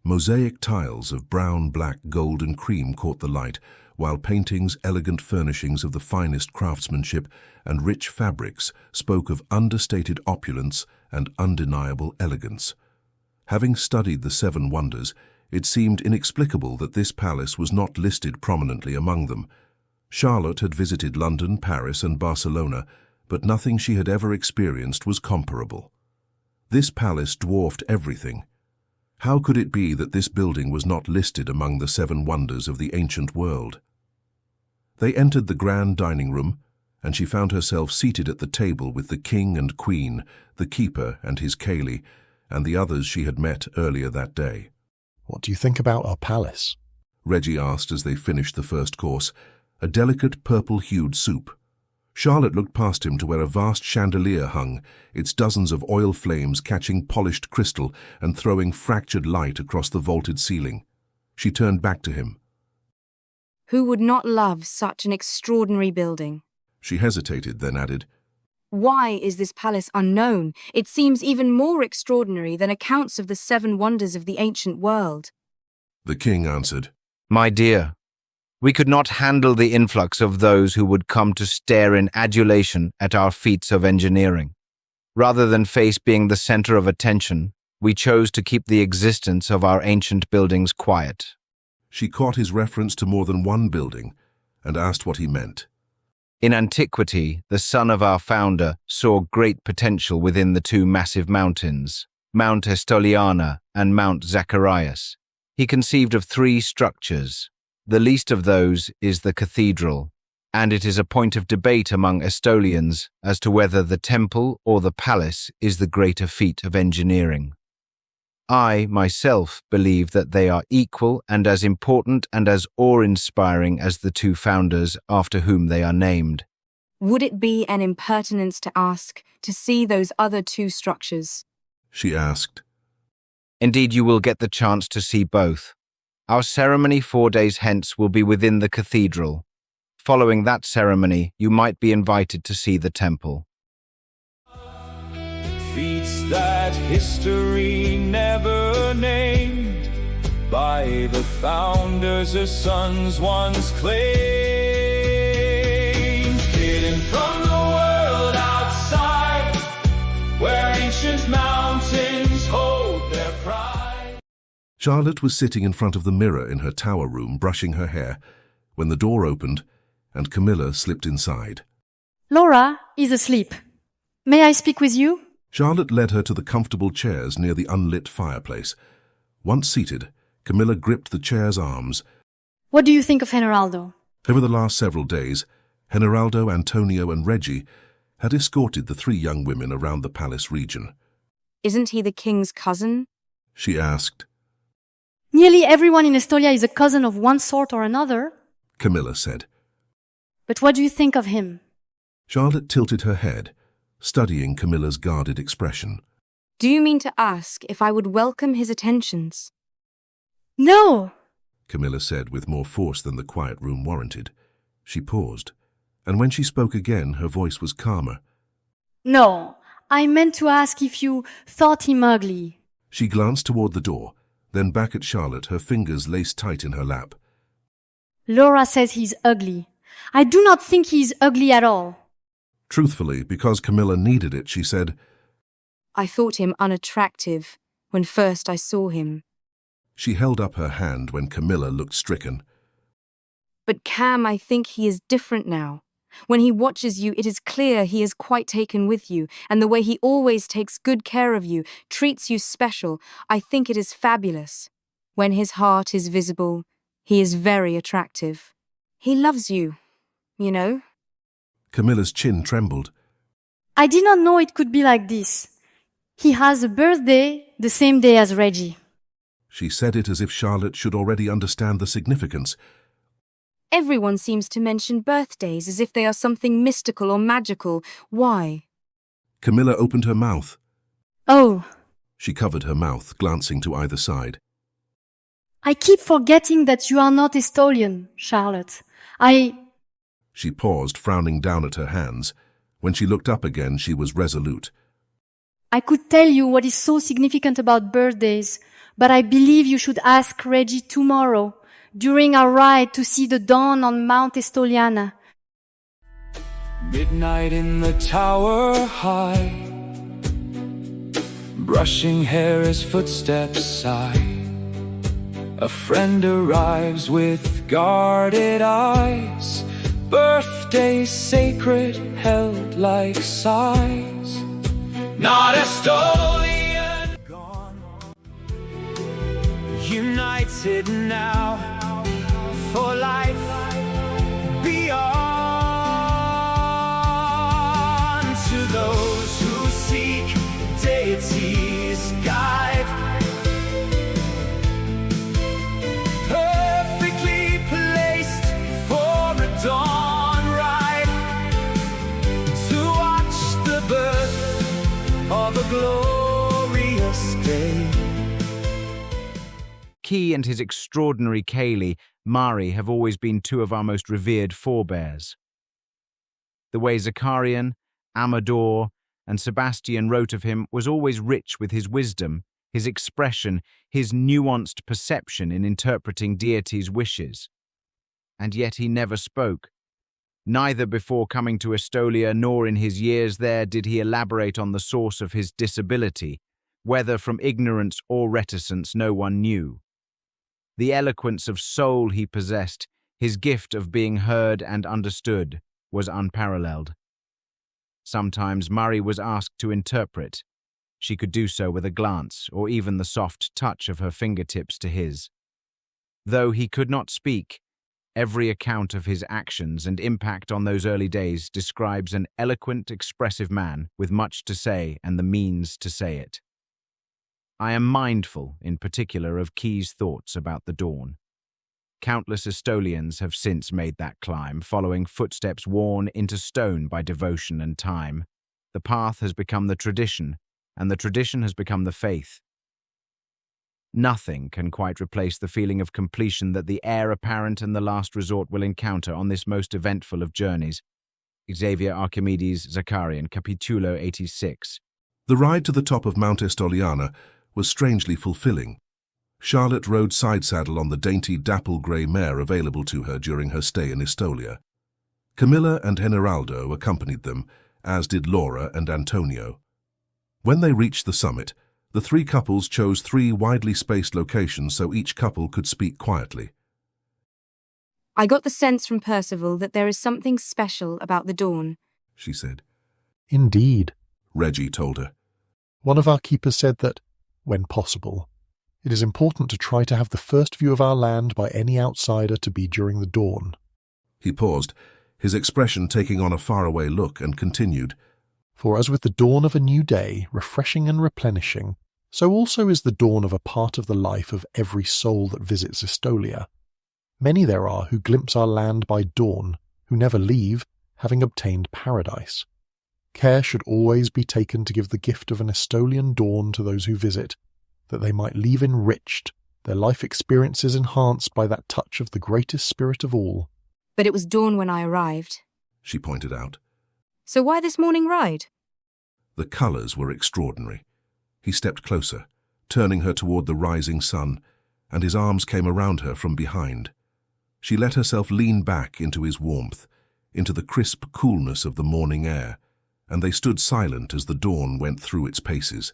Mosaic tiles of brown, black, gold and cream caught the light, while paintings, elegant furnishings of the finest craftsmanship, and rich fabrics spoke of understated opulence and undeniable elegance. Having studied the 7 wonders, it seemed inexplicable that this palace was not listed prominently among them. Charlotte had visited London, Paris and Barcelona, but nothing she had ever experienced was comparable. This palace dwarfed everything. How could it be that this building was not listed among the 7 wonders of the ancient world? They entered the grand dining room, and she found herself seated at the table with the king and queen, the keeper and his Cayley, and the others she had met earlier that day. What do you think about our palace? Reggie asked as they finished the first course, a delicate purple-hued soup. Charlotte looked past him to where a vast chandelier hung, its dozens of oil flames catching polished crystal and throwing fractured light across the vaulted ceiling. She turned back to him. Who would not love such an extraordinary building? She hesitated, then added, Why is this palace unknown? It seems even more extraordinary than accounts of the 7 wonders of the ancient world. The king answered, My dear, we could not handle the influx of those who would come to stare in adulation at our feats of engineering. Rather than face being the center of attention, we chose to keep the existence of our ancient buildings quiet. She caught his reference to more than one building and asked what he meant. In antiquity, the son of our founder saw great potential within the 2 massive mountains, Mount Estoliana and Mount Zacharias. He conceived of 3 structures. The least of those is the cathedral, and it is a point of debate among Estolians as to whether the temple or the palace is the greater feat of engineering. I, myself, believe that they are equal and as important and as awe-inspiring as the 2 founders after whom they are named. Would it be an impertinence to ask to see those other 2 structures? She asked. Indeed, you will get the chance to see both. Our ceremony 4 days hence will be within the cathedral. Following that ceremony, you might be invited to see the temple. Feats that history never named by the founders or sons once claimed. Hidden from the world outside, where ancient mountains hold their pride. Charlotte was sitting in front of the mirror in her tower room brushing her hair when the door opened and Camilla slipped inside. Laura is asleep. May I speak with you? Charlotte led her to the comfortable chairs near the unlit fireplace. Once seated, Camilla gripped the chair's arms. What do you think of Generaldo? Over the last several days, Generaldo, Antonio, and Reggie had escorted the three young women around the palace region. Isn't he the king's cousin? She asked. Nearly everyone in Estolia is a cousin of one sort or another. Camilla said. But what do you think of him? Charlotte tilted her head, studying Camilla's guarded expression. Do you mean to ask if I would welcome his attentions? No! Camilla said with more force than the quiet room warranted. She paused, and when she spoke again, her voice was calmer. No, I meant to ask if you thought him ugly. She glanced toward the door, then back at Charlotte, her fingers laced tight in her lap. Laura says he's ugly. I do not think he's ugly at all. Truthfully, because Camilla needed it, she said, I thought him unattractive when first I saw him. She held up her hand when Camilla looked stricken. But Cam, I think he is different now. When he watches you, it is clear he is quite taken with you, and the way he always takes good care of you, treats you special, I think it is fabulous. When his heart is visible, he is very attractive. He loves you, you know. Camilla's chin trembled. I did not know it could be like this. He has a birthday the same day as Reggie. She said it as if Charlotte should already understand the significance. Everyone seems to mention birthdays as if they are something mystical or magical. Why? Camilla opened her mouth. Oh. She covered her mouth, glancing to either side. I keep forgetting that you are not Estolian, Charlotte. She paused, frowning down at her hands. When she looked up again, she was resolute. I could tell you what is so significant about birthdays, but I believe you should ask Reggie tomorrow, during our ride to see the dawn on Mount Estoliana. Midnight in the tower high, brushing hair as footsteps sigh. A friend arrives with guarded eyes, birthday sacred, held like sighs. Not Estolian, gone, united now for life beyond. To those who seek Deity's guide, perfectly placed for a dawn ride, to watch the birth of a glorious day. Key and his extraordinary Kaylee, Mari, have always been two of our most revered forebears. The way Zakarian, Amador, and Sebastian wrote of him was always rich with his wisdom, his expression, his nuanced perception in interpreting Deity's wishes. And yet he never spoke. Neither before coming to Estolia nor in his years there did he elaborate on the source of his disability, whether from ignorance or reticence no one knew. The eloquence of soul he possessed, his gift of being heard and understood, was unparalleled. Sometimes Murray was asked to interpret. She could do so with a glance or even the soft touch of her fingertips to his. Though he could not speak, every account of his actions and impact on those early days describes an eloquent, expressive man with much to say and the means to say it. I am mindful, in particular, of Key's thoughts about the dawn. Countless Estolians have since made that climb, following footsteps worn into stone by devotion and time. The path has become the tradition, and the tradition has become the faith. Nothing can quite replace the feeling of completion that the heir apparent and the last resort will encounter on this most eventful of journeys. Xavier Archimedes Zakarian, Capitulo 86. The ride to the top of Mount Estoliana was strangely fulfilling. Charlotte rode side-saddle on the dainty dapple-grey mare available to her during her stay in Estolia. Camilla and Generaldo accompanied them, as did Laura and Antonio. When they reached the summit, the three couples chose 3 widely spaced locations so each couple could speak quietly. I got the sense from Percival that there is something special about the dawn, she said. Indeed, Reggie told her. One of our keepers said that, when possible, it is important to try to have the first view of our land by any outsider to be during the dawn. He paused, his expression taking on a faraway look, and continued. For as with the dawn of a new day, refreshing and replenishing, so also is the dawn of a part of the life of every soul that visits Estolia. Many there are who glimpse our land by dawn, who never leave, having obtained paradise. Care should always be taken to give the gift of an Estolian dawn to those who visit, that they might leave enriched, their life experiences enhanced by that touch of the greatest spirit of all. but it was dawn when I arrived. She pointed out. So why this morning ride? The colours were extraordinary. He stepped closer, turning her toward the rising sun, and his arms came around her from behind. She let herself lean back into his warmth, into the crisp coolness of the morning air, and they stood silent as the dawn went through its paces.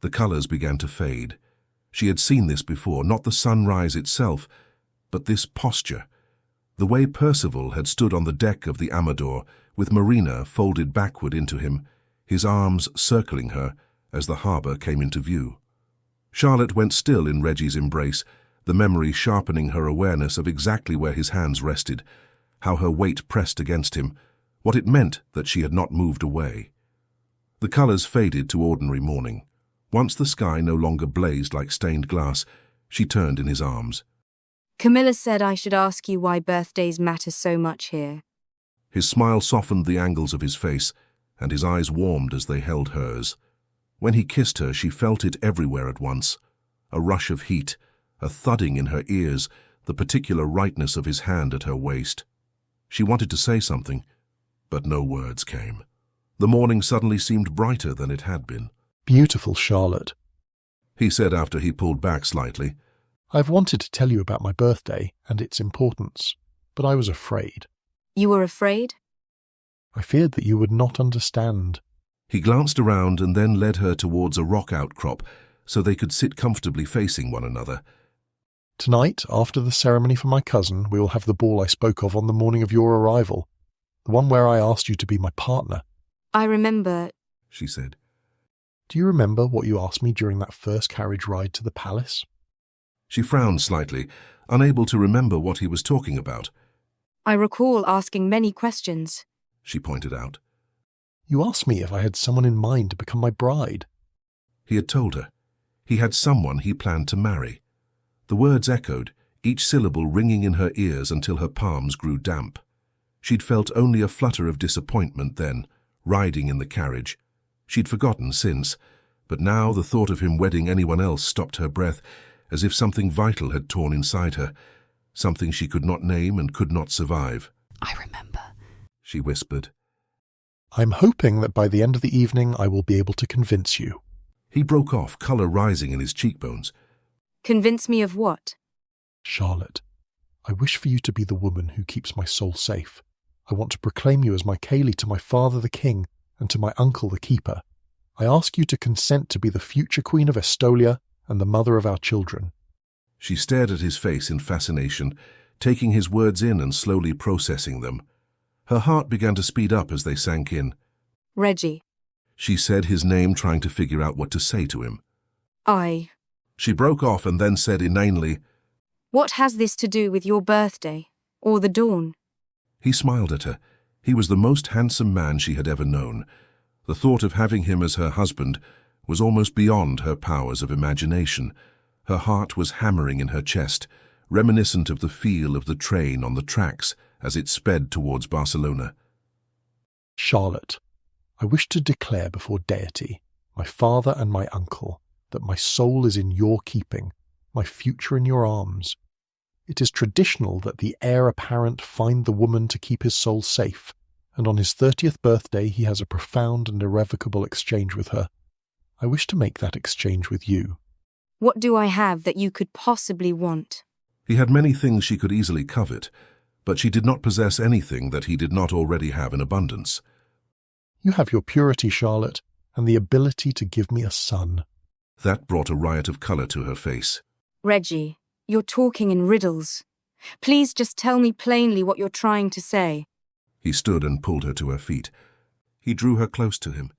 The colours began to fade. She had seen this before, not the sunrise itself, but this posture. The way Percival had stood on the deck of the Amador, with Marina folded backward into him, his arms circling her as the harbour came into view. Charlotte went still in Reggie's embrace, the memory sharpening her awareness of exactly where his hands rested, how her weight pressed against him, what it meant that she had not moved away. The colours faded to ordinary morning. Once the sky no longer blazed like stained glass, she turned in his arms. Camilla said I should ask you why birthdays matter so much here. His smile softened the angles of his face, and his eyes warmed as they held hers. When he kissed her, she felt it everywhere at once. A rush of heat, a thudding in her ears, the particular rightness of his hand at her waist. She wanted to say something, but no words came. The morning suddenly seemed brighter than it had been. Beautiful Charlotte, he said after he pulled back slightly. I've wanted to tell you about my birthday and its importance, but I was afraid. You were afraid? I feared that you would not understand. He glanced around and then led her towards a rock outcrop so they could sit comfortably facing one another. Tonight, after the ceremony for my cousin, we will have the ball I spoke of on the morning of your arrival, the one where I asked you to be my partner. I remember, she said. Do you remember what you asked me during that first carriage ride to the palace? She frowned slightly, unable to remember what he was talking about. I recall asking many questions, she pointed out. You asked me if I had someone in mind to become my bride. He had told her. He had someone he planned to marry. The words echoed, each syllable ringing in her ears until her palms grew damp. She'd felt only a flutter of disappointment then, riding in the carriage. She'd forgotten since, but now the thought of him wedding anyone else stopped her breath, as if something vital had torn inside her, something she could not name and could not survive. I remember, she whispered. I'm hoping that by the end of the evening I will be able to convince you. He broke off, colour rising in his cheekbones. Convince me of what? Charlotte, I wish for you to be the woman who keeps my soul safe. I want to proclaim you as my Kaylee to my father the king and to my uncle the keeper. I ask you to consent to be the future queen of Estolia and the mother of our children. She stared at his face in fascination, taking his words in and slowly processing them. Her heart began to speed up as they sank in. Reggie. She said his name, trying to figure out what to say to him. She broke off and then said inanely, What has this to do with your birthday, or the dawn? He smiled at her. He was the most handsome man she had ever known. The thought of having him as her husband was almost beyond her powers of imagination. Her heart was hammering in her chest, reminiscent of the feel of the train on the tracks as it sped towards Barcelona. Charlotte, I wish to declare before Deity, my father and my uncle, that my soul is in your keeping, my future in your arms. It is traditional that the heir apparent find the woman to keep his soul safe, and on his 30th birthday he has a profound and irrevocable exchange with her. I wish to make that exchange with you. What do I have that you could possibly want? He had many things she could easily covet, but she did not possess anything that he did not already have in abundance. You have your purity, Charlotte, and the ability to give me a son. That brought a riot of colour to her face. Reggie, you're talking in riddles. Please just tell me plainly what you're trying to say. He stood and pulled her to her feet. He drew her close to him.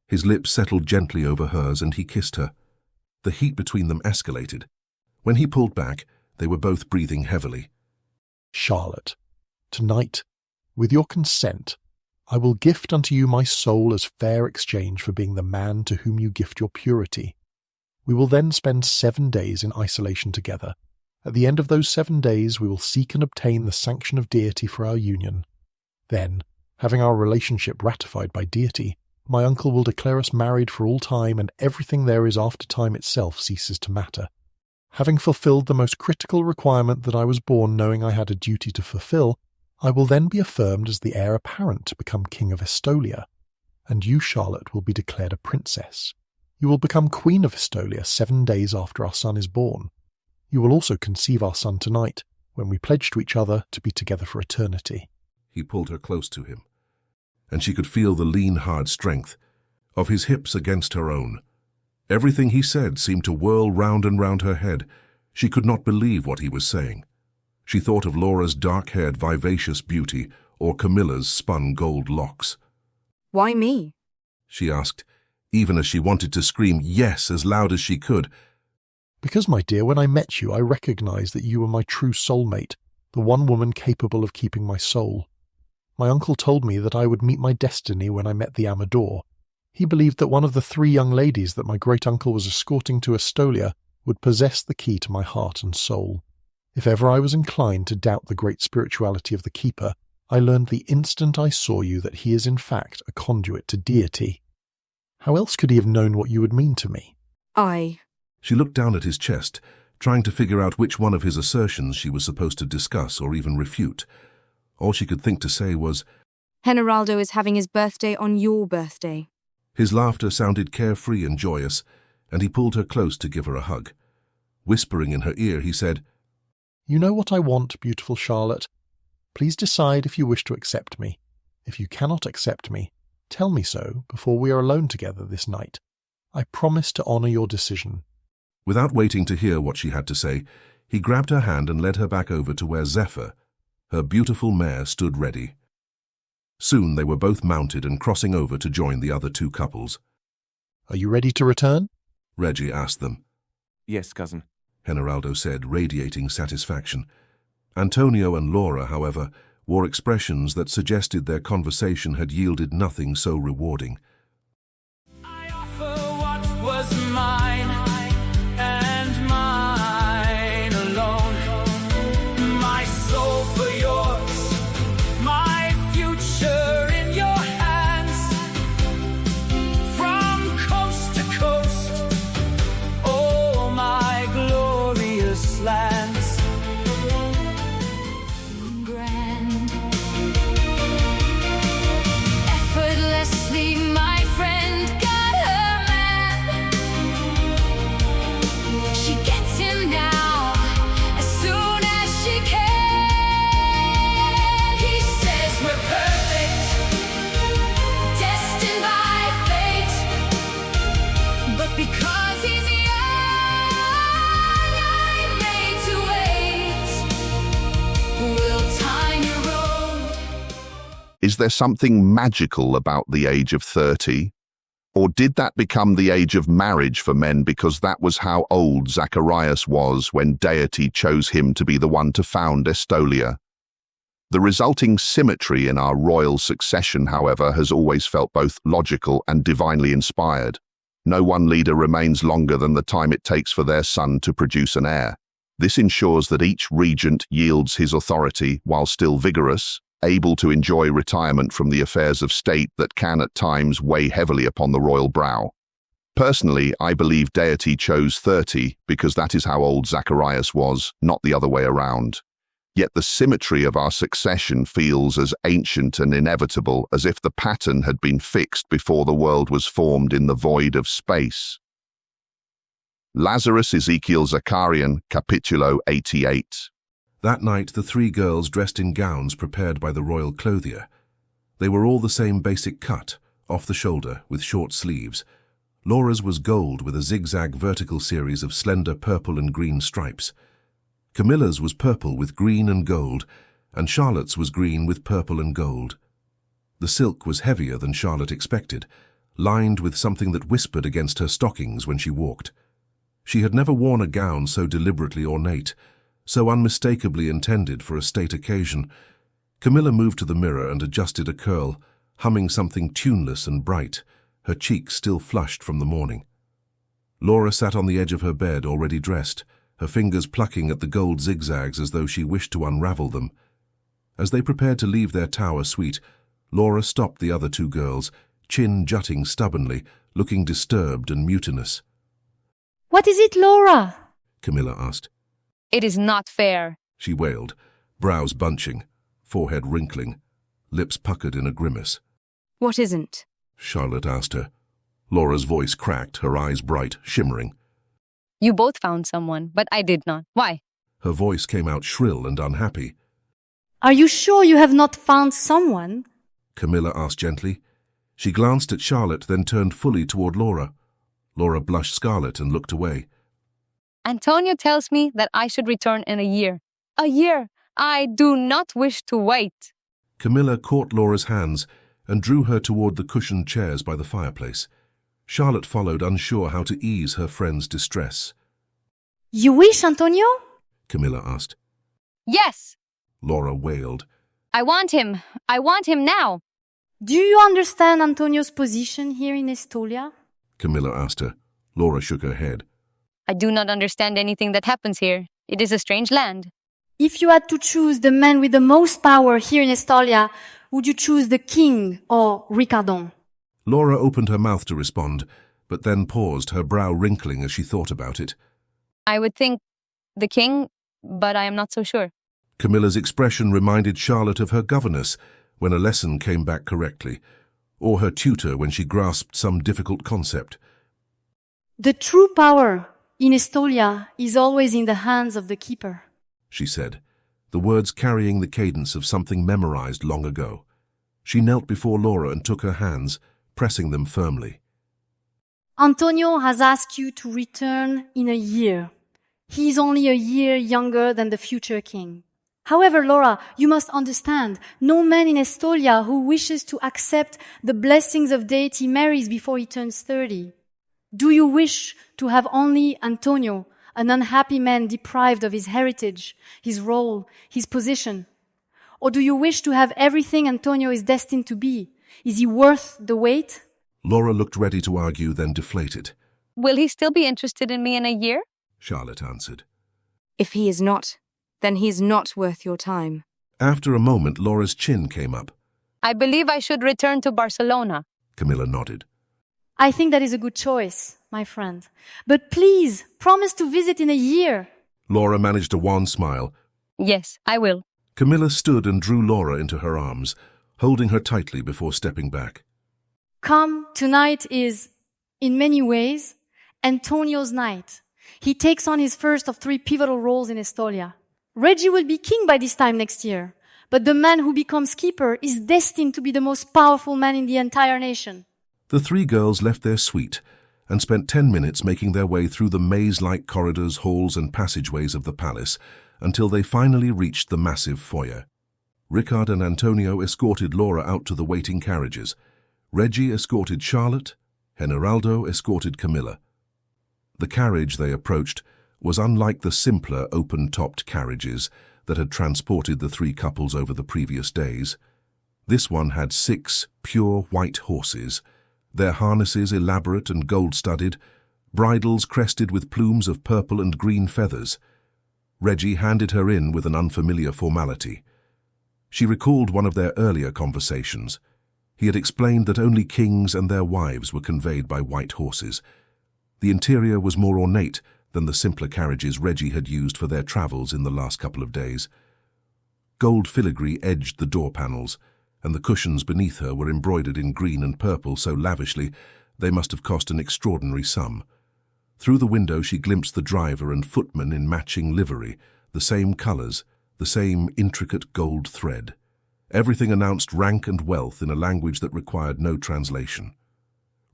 His lips settled gently over hers and he kissed her. The heat between them escalated. When he pulled back, they were both breathing heavily. Charlotte, tonight, with your consent, I will gift unto you my soul as fair exchange for being the man to whom you gift your purity. We will then spend 7 days in isolation together. At the end of those 7 days, we will seek and obtain the sanction of Deity for our union. Then, having our relationship ratified by Deity, my uncle will declare us married for all time, and everything there is after time itself ceases to matter. Having fulfilled the most critical requirement that I was born knowing I had a duty to fulfill, I will then be affirmed as the heir apparent to become King of Estolia, and you, Charlotte, will be declared a princess. You will become Queen of Estolia 7 days after our son is born. You will also conceive our son tonight, when we pledge to each other to be together for eternity. He pulled her close to him, and she could feel the lean, hard strength of his hips against her own. Everything he said seemed to whirl round and round her head. She could not believe what he was saying. She thought of Laura's dark-haired, vivacious beauty, or Camilla's spun gold locks. Why me? She asked, even as she wanted to scream yes as loud as she could. Because, my dear, when I met you, I recognized that you were my true soulmate, the one woman capable of keeping my soul. My uncle told me that I would meet my destiny when I met the Amador. He believed that one of the 3 young ladies that my great-uncle was escorting to Estolia would possess the key to my heart and soul. If ever I was inclined to doubt the great spirituality of the Keeper, I learned the instant I saw you that he is in fact a conduit to Deity. How else could he have known what you would mean to me? She looked down at his chest, trying to figure out which one of his assertions she was supposed to discuss or even refute. All she could think to say was, Generaldo is having his birthday on your birthday. His laughter sounded carefree and joyous, and he pulled her close to give her a hug. Whispering in her ear, he said, You know what I want, beautiful Charlotte. Please decide if you wish to accept me. If you cannot accept me, tell me so before we are alone together this night. I promise to honor your decision. Without waiting to hear what she had to say, he grabbed her hand and led her back over to where Zephyr, her beautiful mare, stood ready. Soon they were both mounted and crossing over to join the other 2 couples. Are you ready to return? Reggie asked them. Yes, cousin, Generaldo said, radiating satisfaction. Antonio and Laura, however, wore expressions that suggested their conversation had yielded nothing so rewarding. I offer what was mine, and mine alone. My soul for yours, my future in your hands. From coast to coast, oh my glorious lands. Grand, effortlessly, my friend got her man. She gets him now, as soon as she can. He says We're perfect, destined by fate, but because he's young, I'm made to wait. Will time erode? Is there something magical about the age of 30? Or did that become the age of marriage for men because that was how old Zacharias was when Deity chose him to be the one to found Estolia? The resulting symmetry in our royal succession, however, has always felt both logical and divinely inspired. No one leader remains longer than the time it takes for their son to produce an heir. This ensures that each regent yields his authority while still vigorous, able to enjoy retirement from the affairs of state that can at times weigh heavily upon the royal brow. Personally, I believe Deity chose 30 because that is how old Zacharias was, not the other way around. Yet the symmetry of our succession feels as ancient and inevitable as if the pattern had been fixed before the world was formed in the void of space. Lazarus Ezekiel Zakarian, Capitulo 88. That night, the 3 girls dressed in gowns prepared by the royal clothier. They were all the same basic cut, off the shoulder, with short sleeves. Laura's was gold with a zigzag vertical series of slender purple and green stripes. Camilla's was purple with green and gold, and Charlotte's was green with purple and gold. The silk was heavier than Charlotte expected, lined with something that whispered against her stockings when she walked. She had never worn a gown so deliberately ornate, so unmistakably intended for a state occasion. Camilla moved to the mirror and adjusted a curl, humming something tuneless and bright, her cheeks still flushed from the morning. Laura sat on the edge of her bed, already dressed, her fingers plucking at the gold zigzags as though she wished to unravel them. As they prepared to leave their tower suite, Laura stopped the other two girls, chin jutting stubbornly, looking disturbed and mutinous. What is it, Laura? Camilla asked. It is not fair. She wailed, brows bunching, forehead wrinkling, lips puckered in a grimace. What isn't? Charlotte asked her. Laura's voice cracked, her eyes bright, shimmering. You both found someone, but I did not. Why? Her voice came out shrill and unhappy. Are you sure you have not found someone? Camilla asked gently. She glanced at Charlotte, then turned fully toward Laura. Laura blushed scarlet and looked away. Antonio tells me that I should return in a year. A year! I do not wish to wait. Camilla caught Laura's hands and drew her toward the cushioned chairs by the fireplace. Charlotte followed, unsure how to ease her friend's distress. You wish, Antonio? Camilla asked. Yes! Laura wailed. I want him. I want him now. Do you understand Antonio's position here in Estolia? Camilla asked her. Laura shook her head. I do not understand anything that happens here. It is a strange land. If you had to choose the man with the most power here in Estolia, would you choose the king or Ricardon? Laura opened her mouth to respond, but then paused, her brow wrinkling as she thought about it. I would think the king, but I am not so sure. Camilla's expression reminded Charlotte of her governess when a lesson came back correctly, or her tutor when she grasped some difficult concept. The true power in Estolia is always in the hands of the keeper, she said, the words carrying the cadence of something memorized long ago. She knelt before Laura and took her hands, pressing them firmly. Antonio has asked you to return in a year. He is only a year younger than the future king. However, Laura, you must understand, no man in Estolia who wishes to accept the blessings of Deity marries before he turns 30. Do you wish to have only Antonio, an unhappy man deprived of his heritage, his role, his position? Or do you wish to have everything Antonio is destined to be? Is he worth the wait? Laura looked ready to argue, then deflated. Will he still be interested in me in a year? Charlotte answered. If he is not, then he is not worth your time. After a moment, Laura's chin came up. I believe I should return to Barcelona. Camilla nodded. I think that is a good choice, my friend. But please, promise to visit in a year. Laura managed a wan smile. Yes, I will. Camilla stood and drew Laura into her arms, holding her tightly before stepping back. Come, tonight is, in many ways, Antonio's night. He takes on his first of 3 pivotal roles in Estolia. Reggie will be king by this time next year, but the man who becomes keeper is destined to be the most powerful man in the entire nation. The 3 girls left their suite and spent 10 minutes making their way through the maze-like corridors, halls and passageways of the palace until they finally reached the massive foyer. Ricard and Antonio escorted Laura out to the waiting carriages. Reggie escorted Charlotte, Generaldo escorted Camilla. The carriage they approached was unlike the simpler open-topped carriages that had transported the 3 couples over the previous days. This one had 6 pure white horses, their harnesses elaborate and gold-studded, bridles crested with plumes of purple and green feathers. Reggie handed her in with an unfamiliar formality. She recalled one of their earlier conversations. He had explained that only kings and their wives were conveyed by white horses. The interior was more ornate than the simpler carriages Reggie had used for their travels in the last couple of days. Gold filigree edged the door panels, and the cushions beneath her were embroidered in green and purple so lavishly they must have cost an extraordinary sum. Through the window she glimpsed the driver and footman in matching livery, the same colours, the same intricate gold thread. Everything announced rank and wealth in a language that required no translation.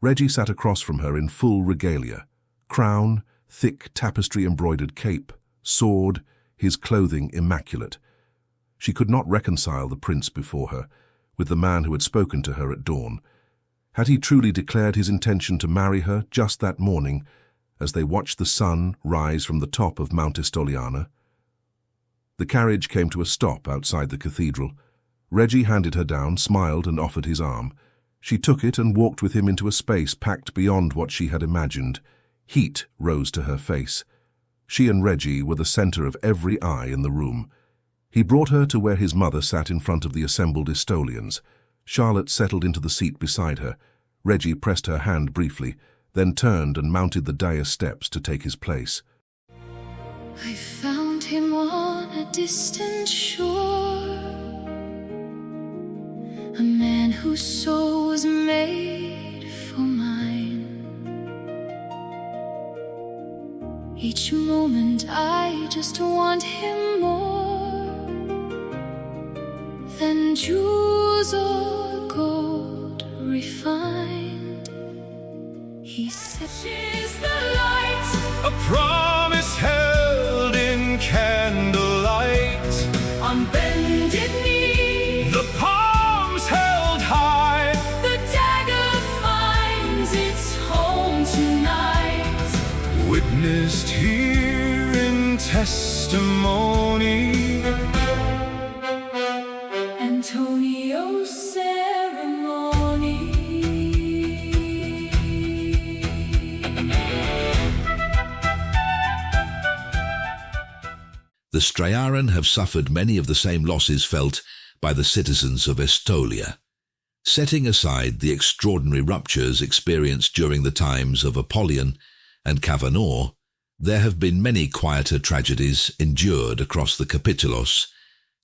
Reggie sat across from her in full regalia, crown, thick tapestry-embroidered cape, sword, his clothing immaculate. She could not reconcile the prince before her with the man who had spoken to her at dawn. Had he truly declared his intention to marry her just that morning, as they watched the sun rise from the top of Mount Estoliana? The carriage came to a stop outside the cathedral. Reggie handed her down, smiled, and offered his arm. She took it and walked with him into a space packed beyond what she had imagined. Heat rose to her face. She and Reggie were the center of every eye in the room. He brought her to where his mother sat in front of the assembled Estolians. Charlotte settled into the seat beside her. Reggie pressed her hand briefly, then turned and mounted the dais steps to take his place. I found him on a distant shore, a man whose soul was made for mine. Each moment I just want him more than jewels or gold refined. He said, she's the light, A promise held in candlelight. on bended knee, The palms held high. the dagger finds its home tonight. Witnessed here in testimony. Antonio's ceremony. The Strayaran have suffered many of the same losses felt by the citizens of Estolia. Setting aside the extraordinary ruptures experienced during the times of Apollyon and Kavanor, there have been many quieter tragedies endured across the Capitulos,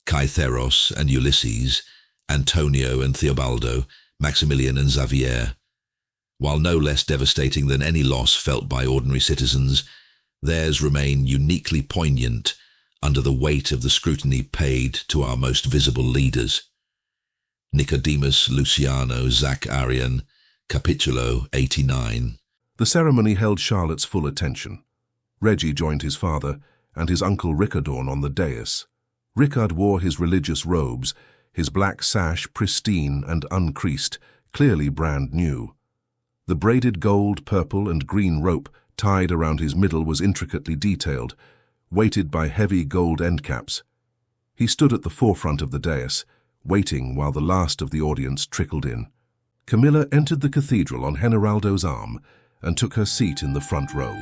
Caetheros and Ulysses, Antonio and Theobaldo, Maximilian and Xavier. While no less devastating than any loss felt by ordinary citizens, theirs remain uniquely poignant under the weight of the scrutiny paid to our most visible leaders. Nicodemus Luciano Zac Arian, Capitulo 89. The ceremony held Charlotte's full attention. Reggie joined his father and his uncle Ricardorn on the dais. Ricard wore his religious robes, his black sash pristine and uncreased, clearly brand new. The braided gold, purple, and green rope tied around his middle was intricately detailed, weighted by heavy gold endcaps. He stood at the forefront of the dais, waiting while the last of the audience trickled in. Camilla entered the cathedral on Generaldo's arm and took her seat in the front row.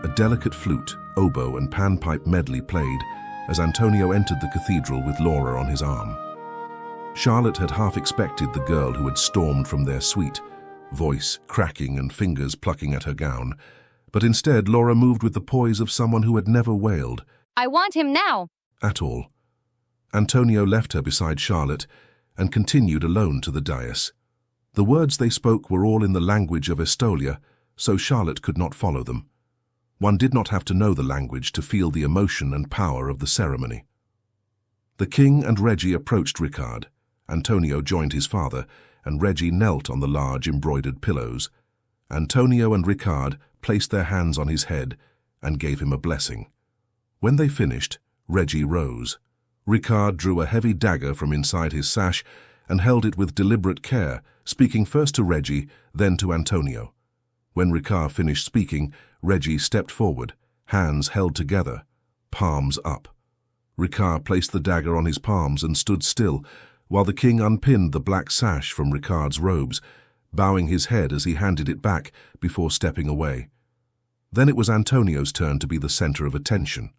A delicate flute, oboe, and panpipe medley played as Antonio entered the cathedral with Laura on his arm. Charlotte had half expected the girl who had stormed from their suite, voice cracking and fingers plucking at her gown, but instead Laura moved with the poise of someone who had never wailed. I want him now. At all. Antonio left her beside Charlotte and continued alone to the dais. The words they spoke were all in the language of Estolia, so Charlotte could not follow them. One did not have to know the language to feel the emotion and power of the ceremony. The king and Reggie approached Ricard. Antonio joined his father, and Reggie knelt on the large embroidered pillows. Antonio and Ricard placed their hands on his head and gave him a blessing. When they finished, Reggie rose. Ricard drew a heavy dagger from inside his sash and held it with deliberate care, speaking first to Reggie, then to Antonio. When Ricard finished speaking, Reggie stepped forward, hands held together, palms up. Ricard placed the dagger on his palms and stood still, while the king unpinned the black sash from Ricard's robes, bowing his head as he handed it back before stepping away. Then it was Antonio's turn to be the center of attention.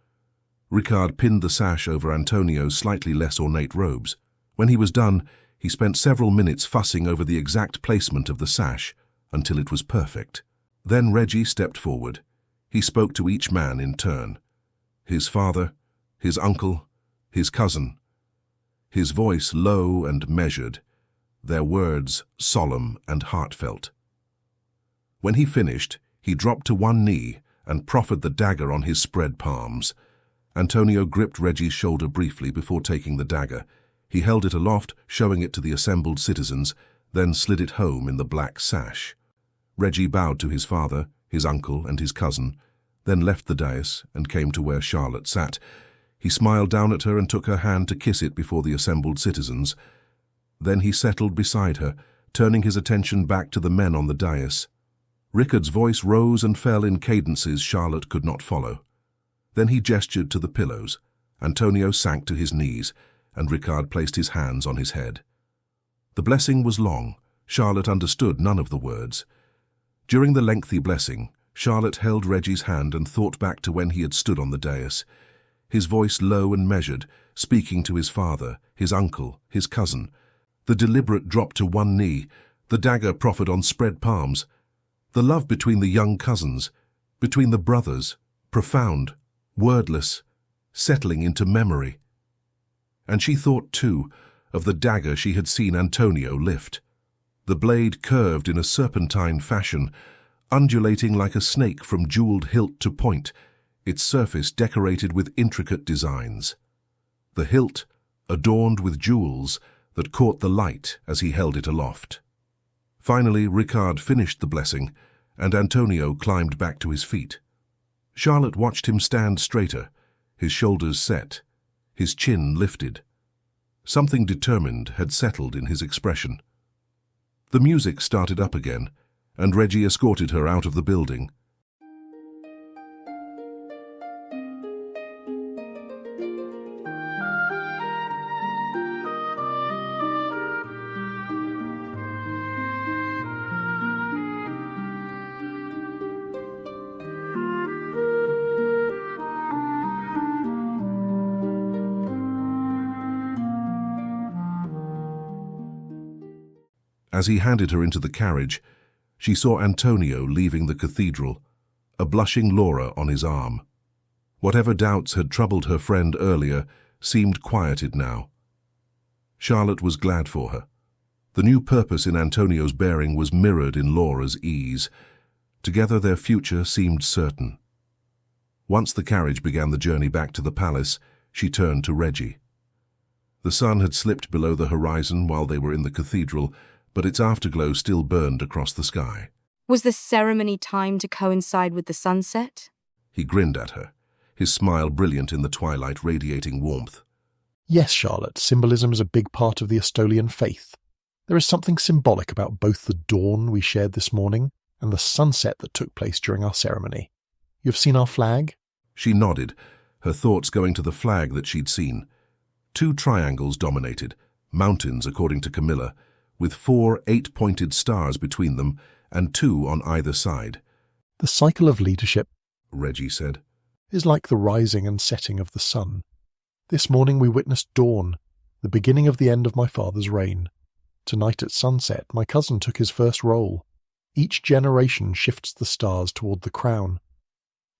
Ricard pinned the sash over Antonio's slightly less ornate robes. When he was done, he spent several minutes fussing over the exact placement of the sash until it was perfect. Then Reggie stepped forward. He spoke to each man in turn. His father, his uncle, his cousin. His voice low and measured, their words solemn and heartfelt. When he finished, he dropped to one knee and proffered the dagger on his spread palms. Antonio gripped Reggie's shoulder briefly before taking the dagger. He held it aloft, showing it to the assembled citizens, then slid it home in the black sash. Reggie bowed to his father, his uncle, and his cousin, then left the dais and came to where Charlotte sat. He smiled down at her and took her hand to kiss it before the assembled citizens. Then he settled beside her, turning his attention back to the men on the dais. Rickard's voice rose and fell in cadences Charlotte could not follow. Then he gestured to the pillows. Antonio sank to his knees, and Rickard placed his hands on his head. The blessing was long. Charlotte understood none of the words. During the lengthy blessing, Charlotte held Reggie's hand and thought back to when he had stood on the dais, his voice low and measured, speaking to his father, his uncle, his cousin. The deliberate drop to one knee, the dagger proffered on spread palms, the love between the young cousins, between the brothers, profound, wordless, settling into memory. And she thought, too, of the dagger she had seen Antonio lift. The blade curved in a serpentine fashion, undulating like a snake from jeweled hilt to point, its surface decorated with intricate designs. The hilt adorned with jewels that caught the light as he held it aloft. Finally, Rickard finished the blessing, and Antonio climbed back to his feet. Charlotte watched him stand straighter, his shoulders set, his chin lifted. Something determined had settled in his expression. The music started up again, and Reggie escorted her out of the building. As he handed her into the carriage, she saw Antonio leaving the cathedral, a blushing Laura on his arm. Whatever doubts had troubled her friend earlier seemed quieted now. Charlotte was glad for her. The new purpose in Antonio's bearing was mirrored in Laura's ease. Together their future seemed certain. Once the carriage began the journey back to the palace, she turned to Reggie. The sun had slipped below the horizon while they were in the cathedral, but its afterglow still burned across the sky. Was the ceremony timed to coincide with the sunset? He grinned at her, his smile brilliant in the twilight, radiating warmth. Yes, Charlotte, symbolism is a big part of the Estolian faith. There is something symbolic about both the dawn we shared this morning and the sunset that took place during our ceremony. You've seen our flag? She nodded, her thoughts going to the flag that she'd seen. 2 triangles dominated, mountains according to Camilla, with 4 8-pointed stars between them and 2 on either side. The cycle of leadership, Reggie said, is like the rising and setting of the sun. This morning we witnessed dawn, the beginning of the end of my father's reign. Tonight at sunset, my cousin took his first role. Each generation shifts the stars toward the crown.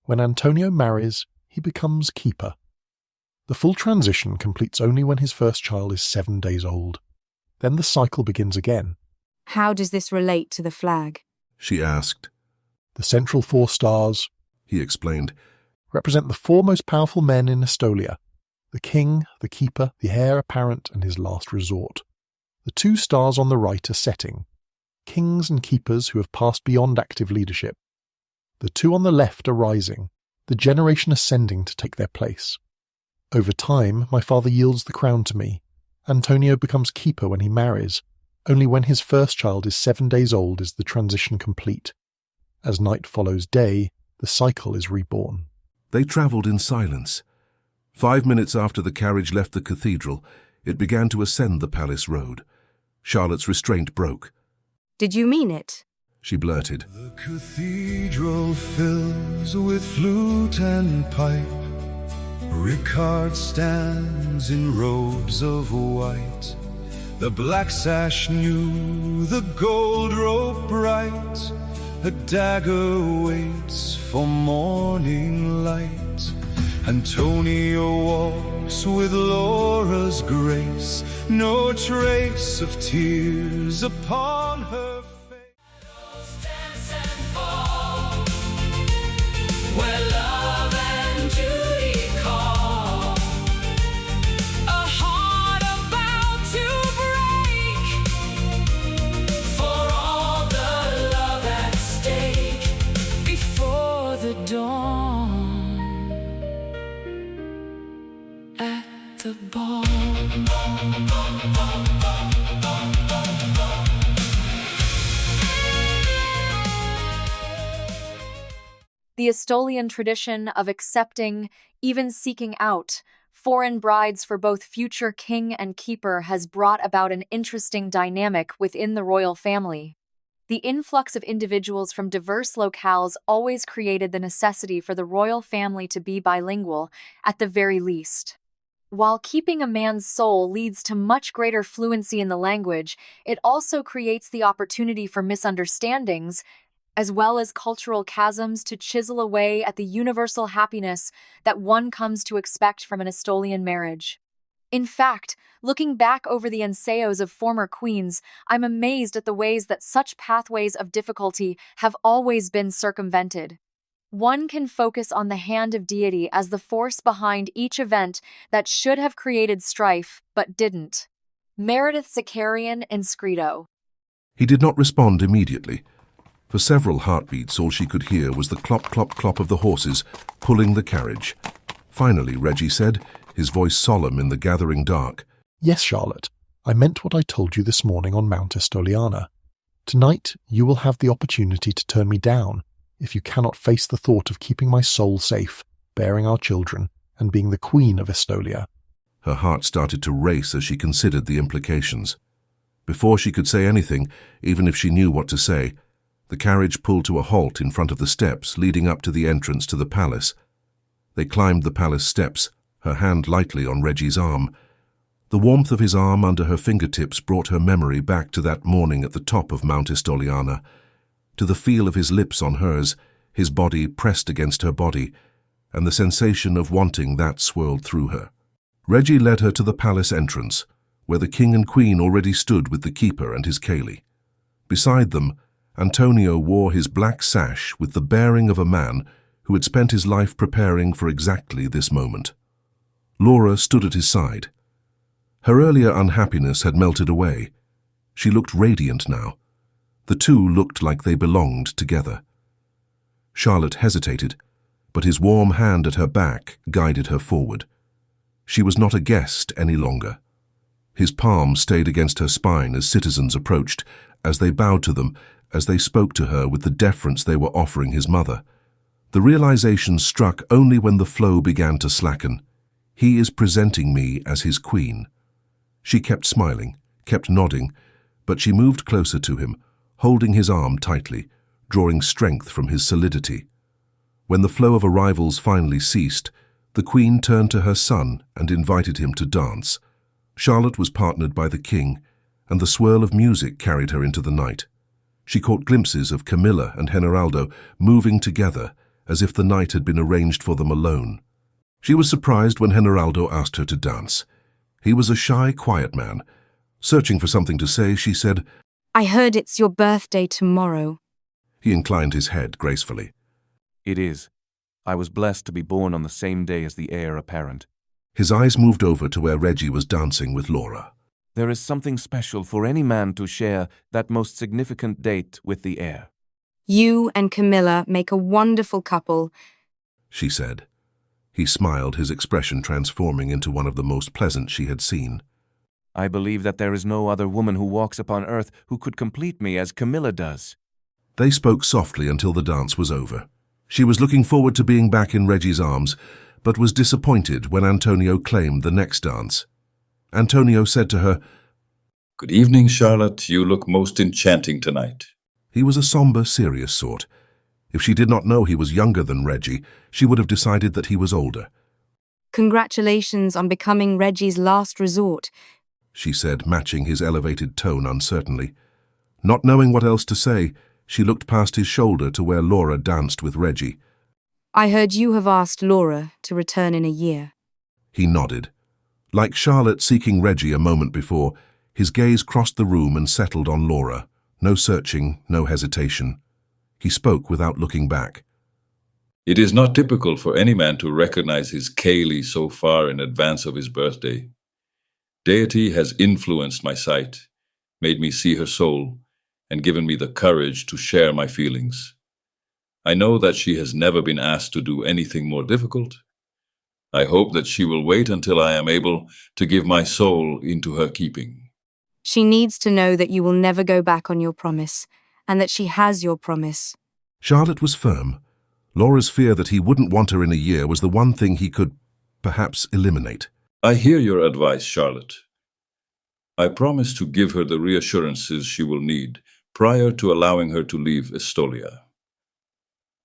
When Antonio marries, he becomes keeper. The full transition completes only when his first child is 7 days old. Then the cycle begins again. How does this relate to the flag? She asked. The central 4 stars, he explained, represent the 4 most powerful men in Estolia: the king, the keeper, the heir apparent, and his last resort. The 2 stars on the right are setting, kings and keepers who have passed beyond active leadership. The 2 on the left are rising, the generation ascending to take their place. Over time, my father yields the crown to me. Antonio becomes keeper when he marries. Only when his first child is 7 days old is the transition complete. As night follows day, the cycle is reborn. They travelled in silence. 5 minutes after the carriage left the cathedral, it began to ascend the palace road. Charlotte's restraint broke. Did you mean it? She blurted. The cathedral fills with flute and pipe. Rickard stands in robes of white. The black sash new, the gold rope bright. A dagger waits for morning light. Antonio walks with Laura's grace. No trace of tears upon her face. Dance and fall, where love and duty call. A heart about to break, for all the love at stake. Before the dawn. at the ball. The Estolian tradition of accepting, even seeking out, foreign brides for both future king and keeper has brought about an interesting dynamic within the royal family. The influx of individuals from diverse locales always created the necessity for the royal family to be bilingual, at the very least. While keeping a man's soul leads to much greater fluency in the language, it also creates the opportunity for misunderstandings, as well as cultural chasms to chisel away at the universal happiness that one comes to expect from an Estolian marriage. In fact, looking back over the ensayos of former queens, I'm amazed at the ways that such pathways of difficulty have always been circumvented. One can focus on the hand of Deity as the force behind each event that should have created strife, but didn't. Meredith Zakarian and Scredo. He did not respond immediately. For several heartbeats, all she could hear was the clop, clop, clop of the horses pulling the carriage. Finally, Reggie said, his voice solemn in the gathering dark. Yes, Charlotte, I meant what I told you this morning on Mount Estoliana. Tonight, you will have the opportunity to turn me down if you cannot face the thought of keeping my soul safe, bearing our children, and being the Queen of Estolia. Her heart started to race as she considered the implications. Before she could say anything, even if she knew what to say, the carriage pulled to a halt in front of the steps leading up to the entrance to the palace. They climbed the palace steps, her hand lightly on Reggie's arm. The warmth of his arm under her fingertips brought her memory back to that morning at the top of Mount Estoliana, to the feel of his lips on hers, his body pressed against her body, and the sensation of wanting that swirled through her. Reggie led her to the palace entrance, where the king and queen already stood with the keeper and his ceilidh. Beside them, Antonio wore his black sash with the bearing of a man who had spent his life preparing for exactly this moment. Laura stood at his side. Her earlier unhappiness had melted away. She looked radiant now. The two looked like they belonged together. Charlotte hesitated, but his warm hand at her back guided her forward. She was not a guest any longer. His palm stayed against her spine as citizens approached, as they bowed to them, as they spoke to her with the deference they were offering his mother. The realization struck only when the flow began to slacken. He is presenting me as his queen. She kept smiling, kept nodding, but she moved closer to him, holding his arm tightly, drawing strength from his solidity. When the flow of arrivals finally ceased, the queen turned to her son and invited him to dance. Charlotte was partnered by the king, and the swirl of music carried her into the night. She caught glimpses of Camilla and Generaldo moving together as if the night had been arranged for them alone. She was surprised when Generaldo asked her to dance. He was a shy, quiet man. Searching for something to say, she said, I heard it's your birthday tomorrow. He inclined his head gracefully. It is. I was blessed to be born on the same day as the heir apparent. His eyes moved over to where Reggie was dancing with Laura. There is something special for any man to share that most significant date with the heir. You and Camilla make a wonderful couple, she said. He smiled, his expression transforming into one of the most pleasant she had seen. I believe that there is no other woman who walks upon earth who could complete me as Camilla does. They spoke softly until the dance was over. She was looking forward to being back in Reggie's arms, but was disappointed when Antonio claimed the next dance. Antonio said to her, Good evening, Charlotte. You look most enchanting tonight. He was a somber, serious sort. If she did not know he was younger than Reggie, she would have decided that he was older. Congratulations on becoming Reggie's last resort, she said, matching his elevated tone uncertainly. Not knowing what else to say, she looked past his shoulder to where Laura danced with Reggie. I heard you have asked Laura to return in a year. He nodded. Like Charlotte seeking Reggie a moment before, his gaze crossed the room and settled on Laura. No searching, no hesitation. He spoke without looking back. It is not typical for any man to recognize his ceilidh so far in advance of his birthday. Deity has influenced my sight, made me see her soul, and given me the courage to share my feelings. I know that she has never been asked to do anything more difficult, I hope that she will wait until I am able to give my soul into her keeping. She needs to know that you will never go back on your promise, and that she has your promise. Charlotte was firm. Laura's fear that he wouldn't want her in a year was the one thing he could, perhaps, eliminate. I hear your advice, Charlotte. I promise to give her the reassurances she will need prior to allowing her to leave Estolia.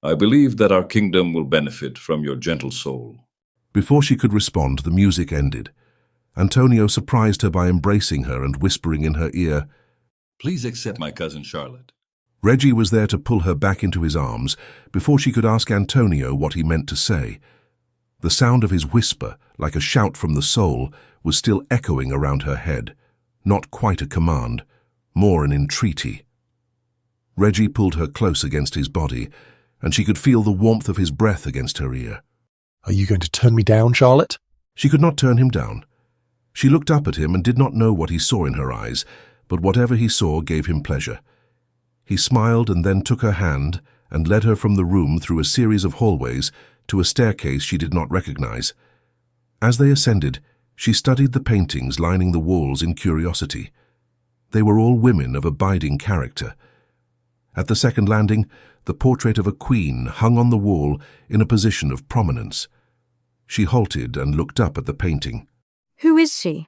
I believe that our kingdom will benefit from your gentle soul. Before she could respond, the music ended. Antonio surprised her by embracing her and whispering in her ear, Please accept my cousin Charlotte. Reggie was there to pull her back into his arms before she could ask Antonio what he meant to say. The sound of his whisper, like a shout from the soul, was still echoing around her head. Not quite a command, more an entreaty. Reggie pulled her close against his body, and she could feel the warmth of his breath against her ear. Are you going to turn me down, Charlotte? She could not turn him down. She looked up at him and did not know what he saw in her eyes, but whatever he saw gave him pleasure. He smiled and then took her hand and led her from the room through a series of hallways to a staircase she did not recognize. As they ascended, she studied the paintings lining the walls in curiosity. They were all women of abiding character. At the second landing, the portrait of a queen hung on the wall in a position of prominence. She halted and looked up at the painting. Who is she?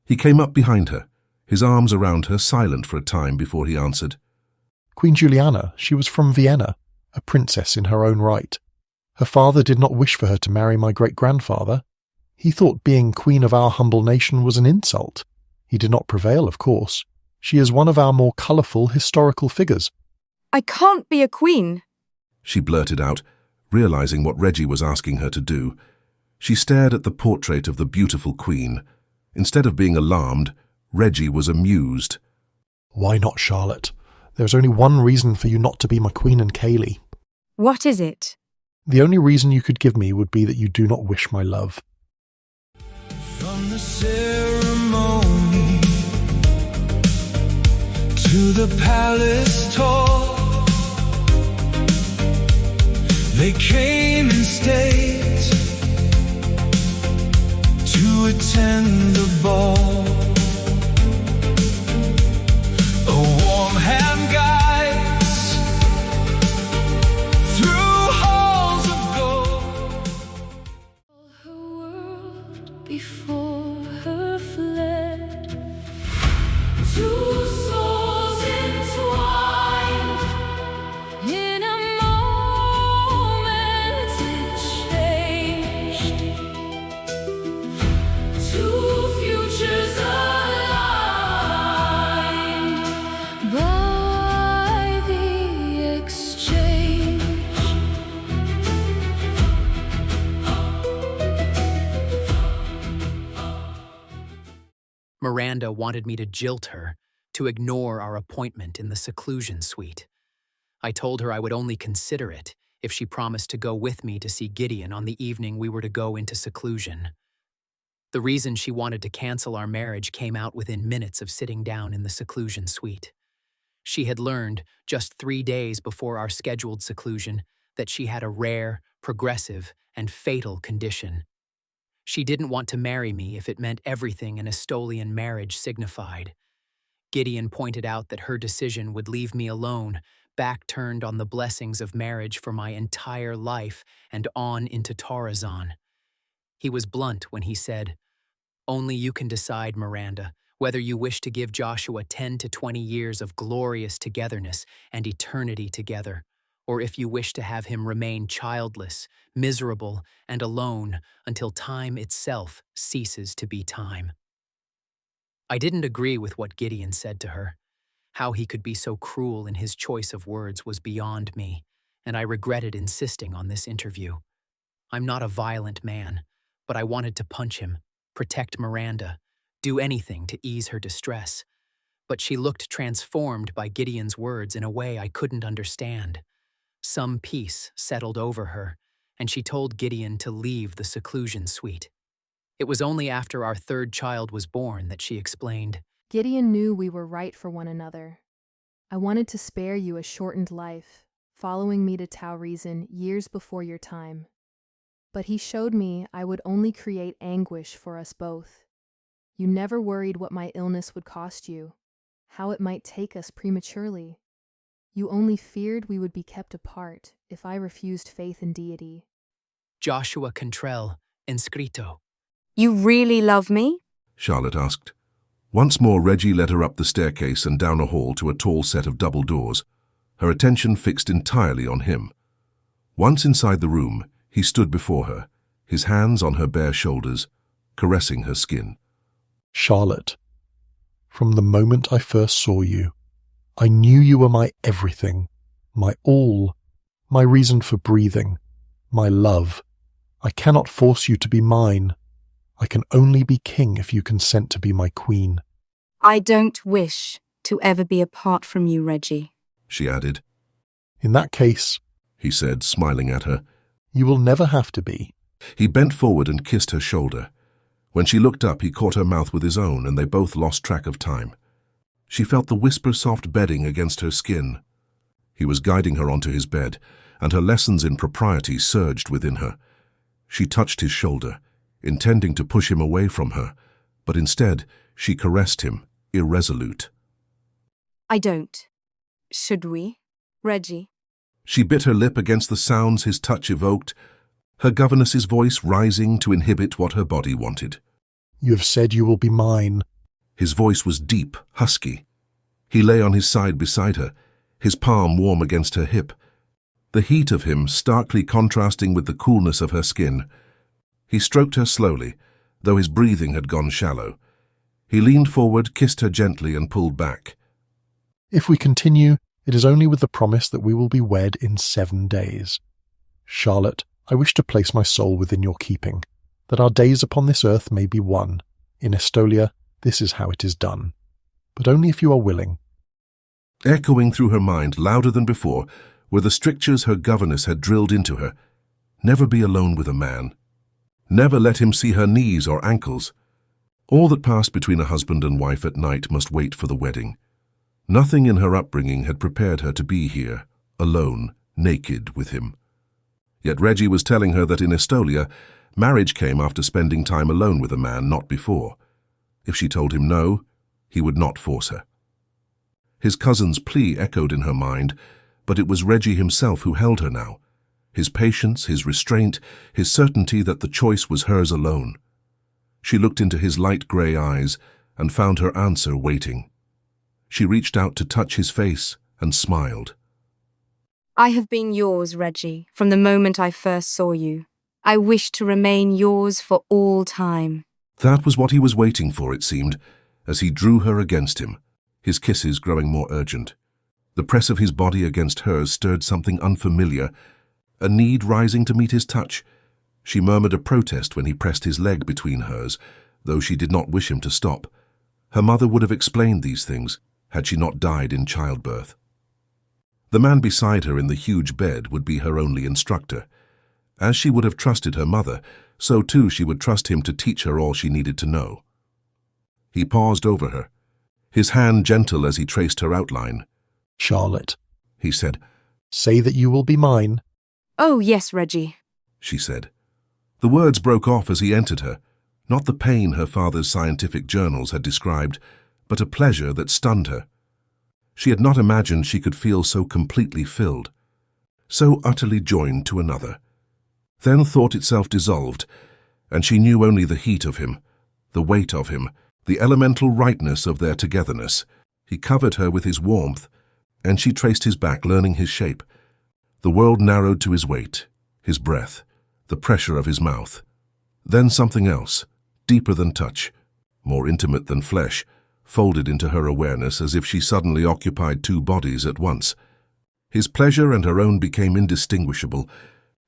He came up behind her, his arms around her, silent for a time before he answered. Queen Juliana. She was from Vienna, a princess in her own right. Her father did not wish for her to marry my great-grandfather. He thought being queen of our humble nation was an insult. He did not prevail, of course. She is one of our more colourful historical figures. I can't be a queen, she blurted out, realizing what Reggie was asking her to do. She stared at the portrait of the beautiful queen. Instead of being alarmed, Reggie was amused. Why not, Charlotte? There's only one reason for you not to be my queen and Kaylee. What is it? The only reason you could give me would be that you do not wish my love. From the ceremony to the palace tall, they came in state to attend the ball. A warm hand guides through halls of gold. Her world before her fled. Two souls entwined in a moment it changed. Two futures aligned by the exchange. Miranda wanted me to jilt her, to ignore our appointment in the seclusion suite. I told her I would only consider it if she promised to go with me to see Gideon on the evening we were to go into seclusion. The reason she wanted to cancel our marriage came out within minutes of sitting down in the seclusion suite. She had learned, just 3 days before our scheduled seclusion, that she had a rare, progressive, and fatal condition. She didn't want to marry me if it meant everything an Estolian marriage signified. Gideon pointed out that her decision would leave me alone, back turned on the blessings of marriage for my entire life and on into Torazon. He was blunt when he said, "Only you can decide, Miranda, whether you wish to give Joshua 10 to 20 years of glorious togetherness and eternity together, or if you wish to have him remain childless, miserable, and alone until time itself ceases to be time." I didn't agree with what Gideon said to her. How he could be so cruel in his choice of words was beyond me, and I regretted insisting on this interview. I'm not a violent man, but I wanted to punch him, protect Miranda, do anything to ease her distress. But she looked transformed by Gideon's words in a way I couldn't understand. Some peace settled over her, and she told Gideon to leave the seclusion suite. It was only after our third child was born that she explained, Gideon knew we were right for one another. I wanted to spare you a shortened life, following me to Tau Reason years before your time. But he showed me I would only create anguish for us both. You never worried what my illness would cost you, how it might take us prematurely. You only feared we would be kept apart if I refused faith in deity. Joshua Contrell, inscrito. You really love me? Charlotte asked. Once more Reggie led her up the staircase and down a hall to a tall set of double doors, her attention fixed entirely on him. Once inside the room, he stood before her, his hands on her bare shoulders, caressing her skin. Charlotte, from the moment I first saw you, I knew you were my everything, my all, my reason for breathing, my love. I cannot force you to be mine. I can only be king if you consent to be my queen. I don't wish to ever be apart from you, Reggie, she added. In that case, he said, smiling at her, you will never have to be. He bent forward and kissed her shoulder. When she looked up, he caught her mouth with his own, and they both lost track of time. She felt the whisper-soft bedding against her skin. He was guiding her onto his bed, and her lessons in propriety surged within her. She touched his shoulder, intending to push him away from her, but instead she caressed him, irresolute. I don't. Should we, Reggie? She bit her lip against the sounds his touch evoked, her governess's voice rising to inhibit what her body wanted. You have said you will be mine. His voice was deep, husky. He lay on his side beside her, his palm warm against her hip, the heat of him starkly contrasting with the coolness of her skin. He stroked her slowly, though his breathing had gone shallow. He leaned forward, kissed her gently, and pulled back. If we continue, it is only with the promise that we will be wed in 7 days. Charlotte, I wish to place my soul within your keeping, that our days upon this earth may be one. In Estolia, this is how it is done. But only if you are willing. Echoing through her mind, louder than before, were the strictures her governess had drilled into her. Never be alone with a man. Never let him see her knees or ankles. All that passed between a husband and wife at night must wait for the wedding. Nothing in her upbringing had prepared her to be here, alone, naked with him. Yet Reggie was telling her that in Estolia, marriage came after spending time alone with a man, not before. If she told him no, he would not force her. His cousin's plea echoed in her mind, but it was Reggie himself who held her now. His patience, his restraint, his certainty that the choice was hers alone. She looked into his light grey eyes and found her answer waiting. She reached out to touch his face and smiled. I have been yours, Reggie, from the moment I first saw you. I wish to remain yours for all time. That was what he was waiting for, it seemed, as he drew her against him, his kisses growing more urgent. The press of his body against hers stirred something unfamiliar, a need rising to meet his touch. She murmured a protest when he pressed his leg between hers, though she did not wish him to stop. Her mother would have explained these things, had she not died in childbirth. The man beside her in the huge bed would be her only instructor. As she would have trusted her mother, so too she would trust him to teach her all she needed to know. He paused over her, his hand gentle as he traced her outline. Charlotte, he said. Say that you will be mine. Oh, yes, Reggie, she said. The words broke off as he entered her, not the pain her father's scientific journals had described, but a pleasure that stunned her. She had not imagined she could feel so completely filled, so utterly joined to another. Then thought itself dissolved, and she knew only the heat of him, the weight of him, the elemental rightness of their togetherness. He covered her with his warmth, and she traced his back, learning his shape. The world narrowed to his weight, his breath, the pressure of his mouth. Then something else, deeper than touch, more intimate than flesh, folded into her awareness as if she suddenly occupied two bodies at once. His pleasure and her own became indistinguishable,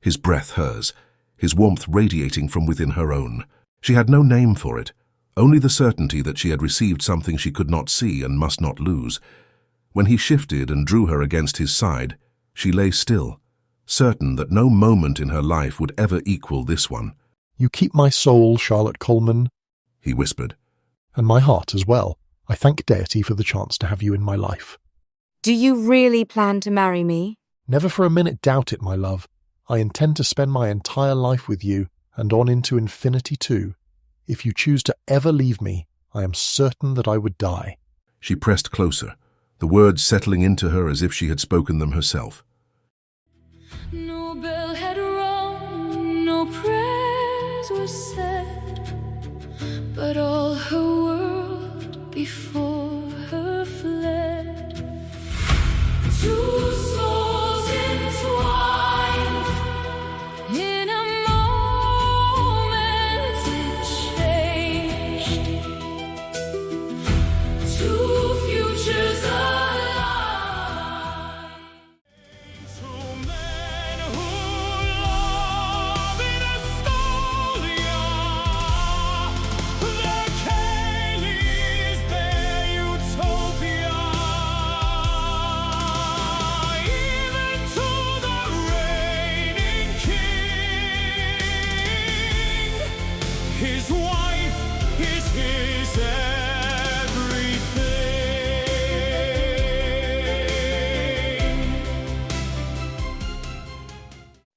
his breath hers, his warmth radiating from within her own. She had no name for it, only the certainty that she had received something she could not see and must not lose. When he shifted and drew her against his side, she lay still, certain that no moment in her life would ever equal this one. You keep my soul, Charlotte Coleman, he whispered. And my heart as well. I thank Deity for the chance to have you in my life. Do you really plan to marry me? Never for a minute doubt it, my love. I intend to spend my entire life with you, and on into infinity too. If you choose to ever leave me, I am certain that I would die." She pressed closer, the words settling into her as if she had spoken them herself. No bell had rung, no prayers were said, but all her world before her fled. Two souls entwined, in a moment it changed. Two futures alive. Two men who love in Estolia. Their Kaylee's their utopia. Even to the reigning king, his wife is his everything.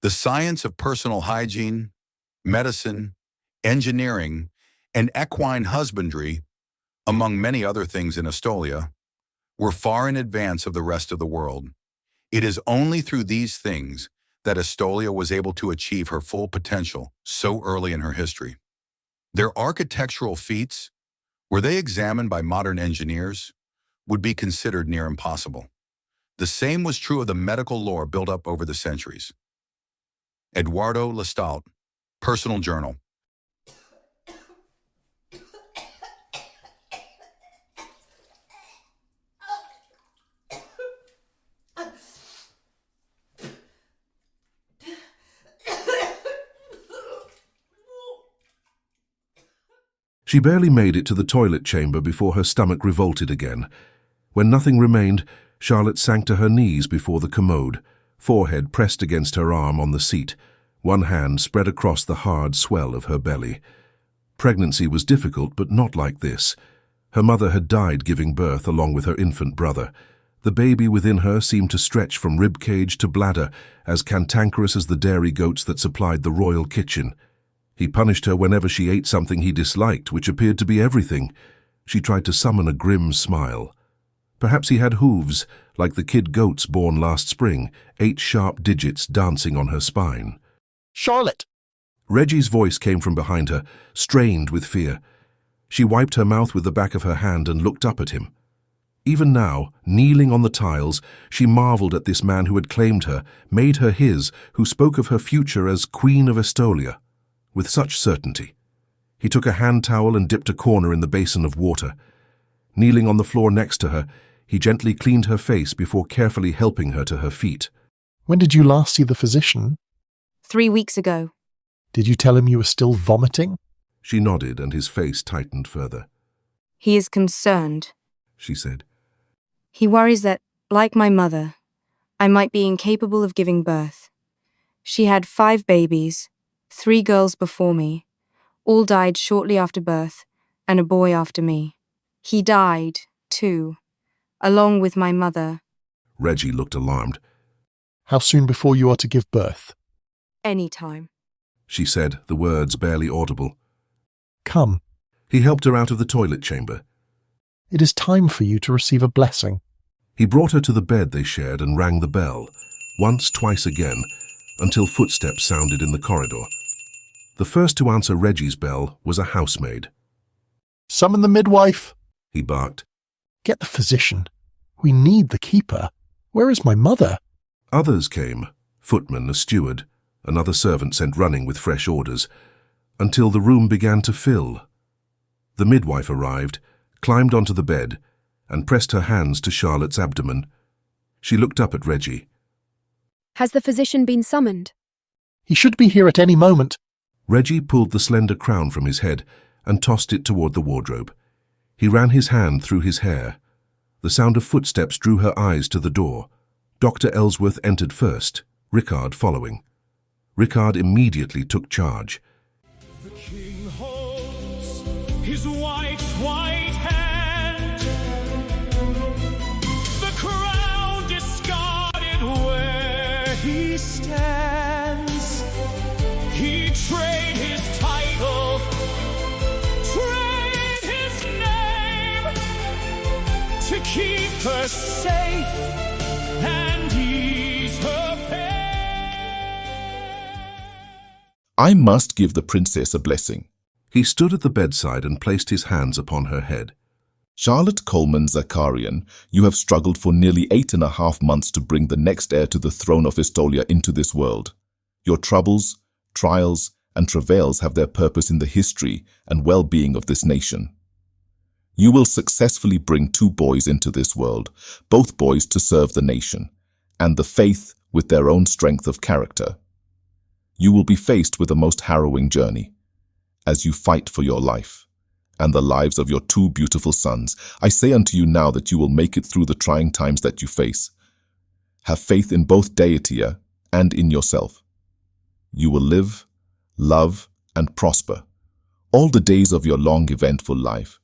The science of personal hygiene, medicine, engineering, and equine husbandry, among many other things in Estolia, were far in advance of the rest of the world. It is only through these things that Estolia was able to achieve her full potential so early in her history. Their architectural feats, were they examined by modern engineers, would be considered near impossible. The same was true of the medical lore built up over the centuries. Eduardo Lestalt, Personal Journal. She barely made it to the toilet chamber before her stomach revolted again. When nothing remained, Charlotte sank to her knees before the commode, forehead pressed against her arm on the seat, one hand spread across the hard swell of her belly. Pregnancy was difficult, but not like this. Her mother had died giving birth along with her infant brother. The baby within her seemed to stretch from ribcage to bladder, as cantankerous as the dairy goats that supplied the royal kitchen. He punished her whenever she ate something he disliked, which appeared to be everything. She tried to summon a grim smile. Perhaps he had hooves, like the kid goats born last spring, 8 sharp digits dancing on her spine. "Charlotte!" Reggie's voice came from behind her, strained with fear. She wiped her mouth with the back of her hand and looked up at him. Even now, kneeling on the tiles, she marveled at this man who had claimed her, made her his, who spoke of her future as Queen of Estolia. With such certainty. He took a hand towel and dipped a corner in the basin of water. Kneeling on the floor next to her, he gently cleaned her face before carefully helping her to her feet. "When did you last see the physician?" 3 weeks ago. "Did you tell him you were still vomiting?" She nodded, and his face tightened further. He is concerned, she said. He worries that, like my mother, I might be incapable of giving birth. She had 5 babies, 3 girls before me. All died shortly after birth, and a boy after me. He died, too, along with my mother. Reggie looked alarmed. "How soon before you are to give birth?" "Any time," she said, the words barely audible. "Come." He helped her out of the toilet chamber. "It is time for you to receive a blessing." He brought her to the bed they shared and rang the bell, once, twice again, until footsteps sounded in the corridor. The first to answer Reggie's bell was a housemaid. "Summon the midwife," he barked. "Get the physician. We need the keeper. Where is my mother?" Others came, footman, a steward, another servant sent running with fresh orders, until the room began to fill. The midwife arrived, climbed onto the bed, and pressed her hands to Charlotte's abdomen. She looked up at Reggie. "Has the physician been summoned?" "He should be here at any moment." Reggie pulled the slender crown from his head and tossed it toward the wardrobe. He ran his hand through his hair. The sound of footsteps drew her eyes to the door. Dr. Ellsworth entered first, Rickard following. Rickard immediately took charge. The king holds his white hand, the crown discarded where he stands. keep her safe and ease her I must give the princess a blessing. He stood at the bedside and placed his hands upon her head. Charlotte Coleman Zakarian, you have struggled for nearly 8.5 months to bring the next heir to the throne of Estolia into this world. Your troubles, trials, and travails have their purpose in the history and well-being of this nation. You will successfully bring 2 boys into this world, both boys to serve the nation, and the faith with their own strength of character. You will be faced with a most harrowing journey as you fight for your life and the lives of your 2 beautiful sons. I say unto you now that you will make it through the trying times that you face. Have faith in both Deity and in yourself. You will live, love, and prosper all the days of your long, eventful life.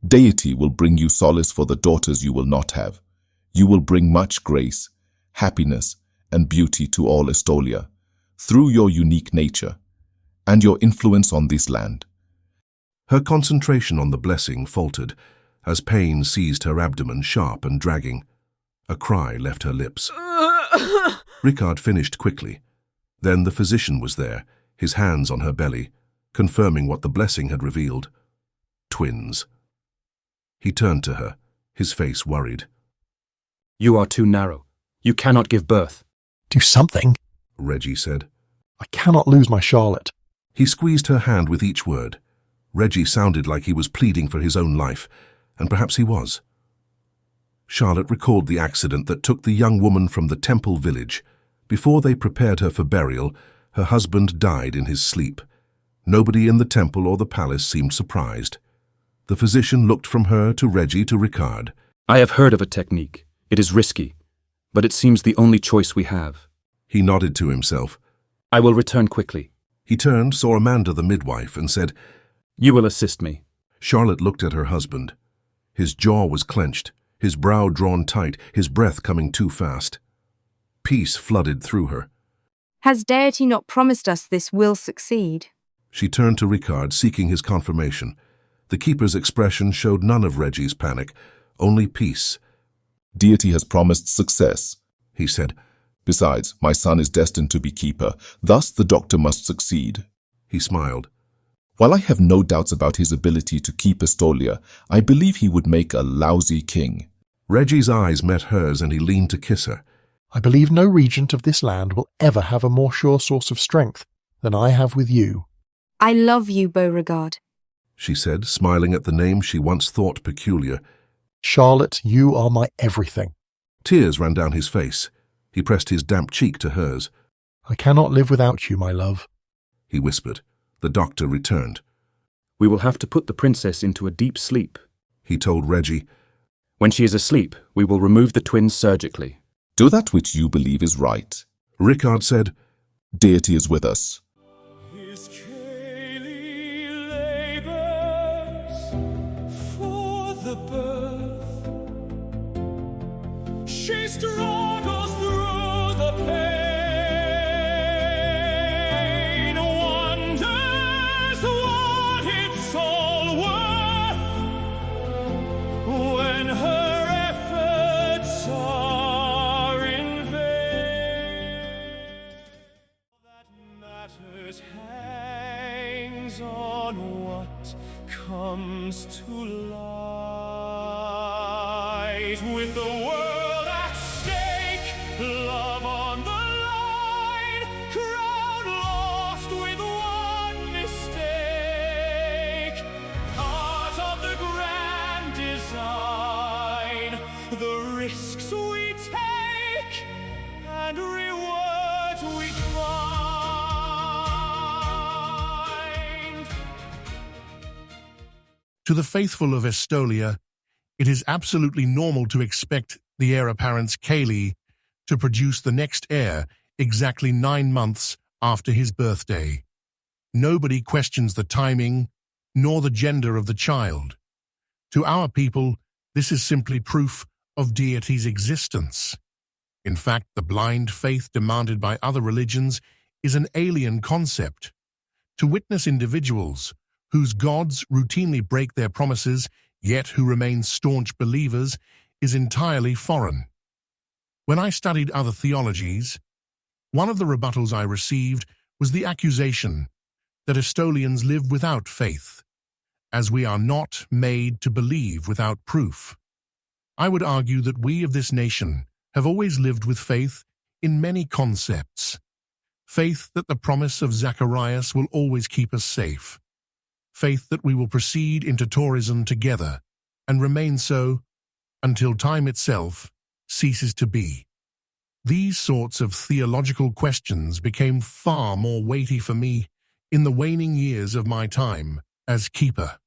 Deity will bring you solace for the daughters you will not have. You will bring much grace, happiness, and beauty to all Estolia through your unique nature and your influence on this land. Her concentration on the blessing faltered as pain seized her abdomen, sharp and dragging. A cry left her lips. Ricard finished quickly. Then the physician was there, his hands on her belly, confirming what the blessing had revealed. Twins. He turned to her, his face worried. You are too narrow. You cannot give birth. Do something, Reggie said. I cannot lose my Charlotte. He squeezed her hand with each word. Reggie sounded like he was pleading for his own life, and perhaps he was. Charlotte recalled the accident that took the young woman from the temple village. Before they prepared her for burial, her husband died in his sleep. Nobody in the temple or the palace seemed surprised. The physician looked from her to Reggie to Ricard. I have heard of a technique. It is risky, but it seems the only choice we have. He nodded to himself. I will return quickly. He turned, saw Amanda the midwife, and said, You will assist me. Charlotte looked at her husband. His jaw was clenched, his brow drawn tight, his breath coming too fast. Peace flooded through her. Has Deity not promised us this will succeed? She turned to Ricard, seeking his confirmation. The keeper's expression showed none of Reggie's panic, only peace. Deity has promised success, he said. Besides, my son is destined to be keeper, thus the doctor must succeed. He smiled. While I have no doubts about his ability to keep Estolia, I believe he would make a lousy king. Reggie's eyes met hers and he leaned to kiss her. I believe no regent of this land will ever have a more sure source of strength than I have with you. I love you, Beauregard, she said, smiling at the name she once thought peculiar. Charlotte, you are my everything. Tears ran down his face. He pressed his damp cheek to hers. I cannot live without you, my love, he whispered. The doctor returned. We will have to put the princess into a deep sleep, he told Reggie. When she is asleep, we will remove the twins surgically. Do that which you believe is right. Ricard said, Deity is with us. His Kaylee labors for the birth. She struggles through the pain, wonders what it's all worth when her efforts are in vain. That matters hangs on what comes to light. With the world at stake, love on the line, crown lost with one mistake. Part of the grand design, the risks we take and rewards we find. To the faithful of Estolia, it is absolutely normal to expect the heir apparent's Kaylee to produce the next heir exactly 9 months after his birthday. Nobody questions the timing nor the gender of the child. To our people, this is simply proof of Deity's existence. In fact, the blind faith demanded by other religions is an alien concept. To witness individuals whose gods routinely break their promises, yet who remain staunch believers, is entirely foreign. When I studied other theologies, one of the rebuttals I received was the accusation that Estolians live without faith, as we are not made to believe without proof. I would argue that we of this nation have always lived with faith in many concepts. Faith that the promise of Zacharias will always keep us safe. Faith that we will proceed into tourism together and remain so until time itself ceases to be. These sorts of theological questions became far more weighty for me in the waning years of my time as keeper.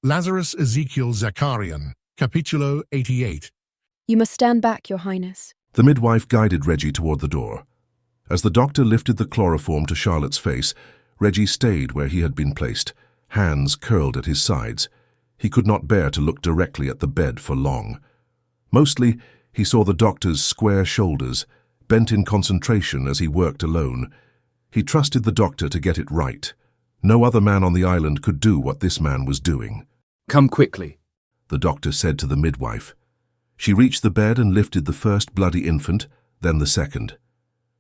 Lazarus Ezekiel Zakarian, Capitulo 88. You must stand back, Your Highness. The midwife guided Reggie toward the door. As the doctor lifted the chloroform to Charlotte's face, Reggie stayed where he had been placed, hands curled at his sides. He could not bear to look directly at the bed for long. Mostly, he saw the doctor's square shoulders, bent in concentration as he worked alone. He trusted the doctor to get it right. No other man on the island could do what this man was doing. Come quickly, the doctor said to the midwife. She reached the bed and lifted the first bloody infant, then the second.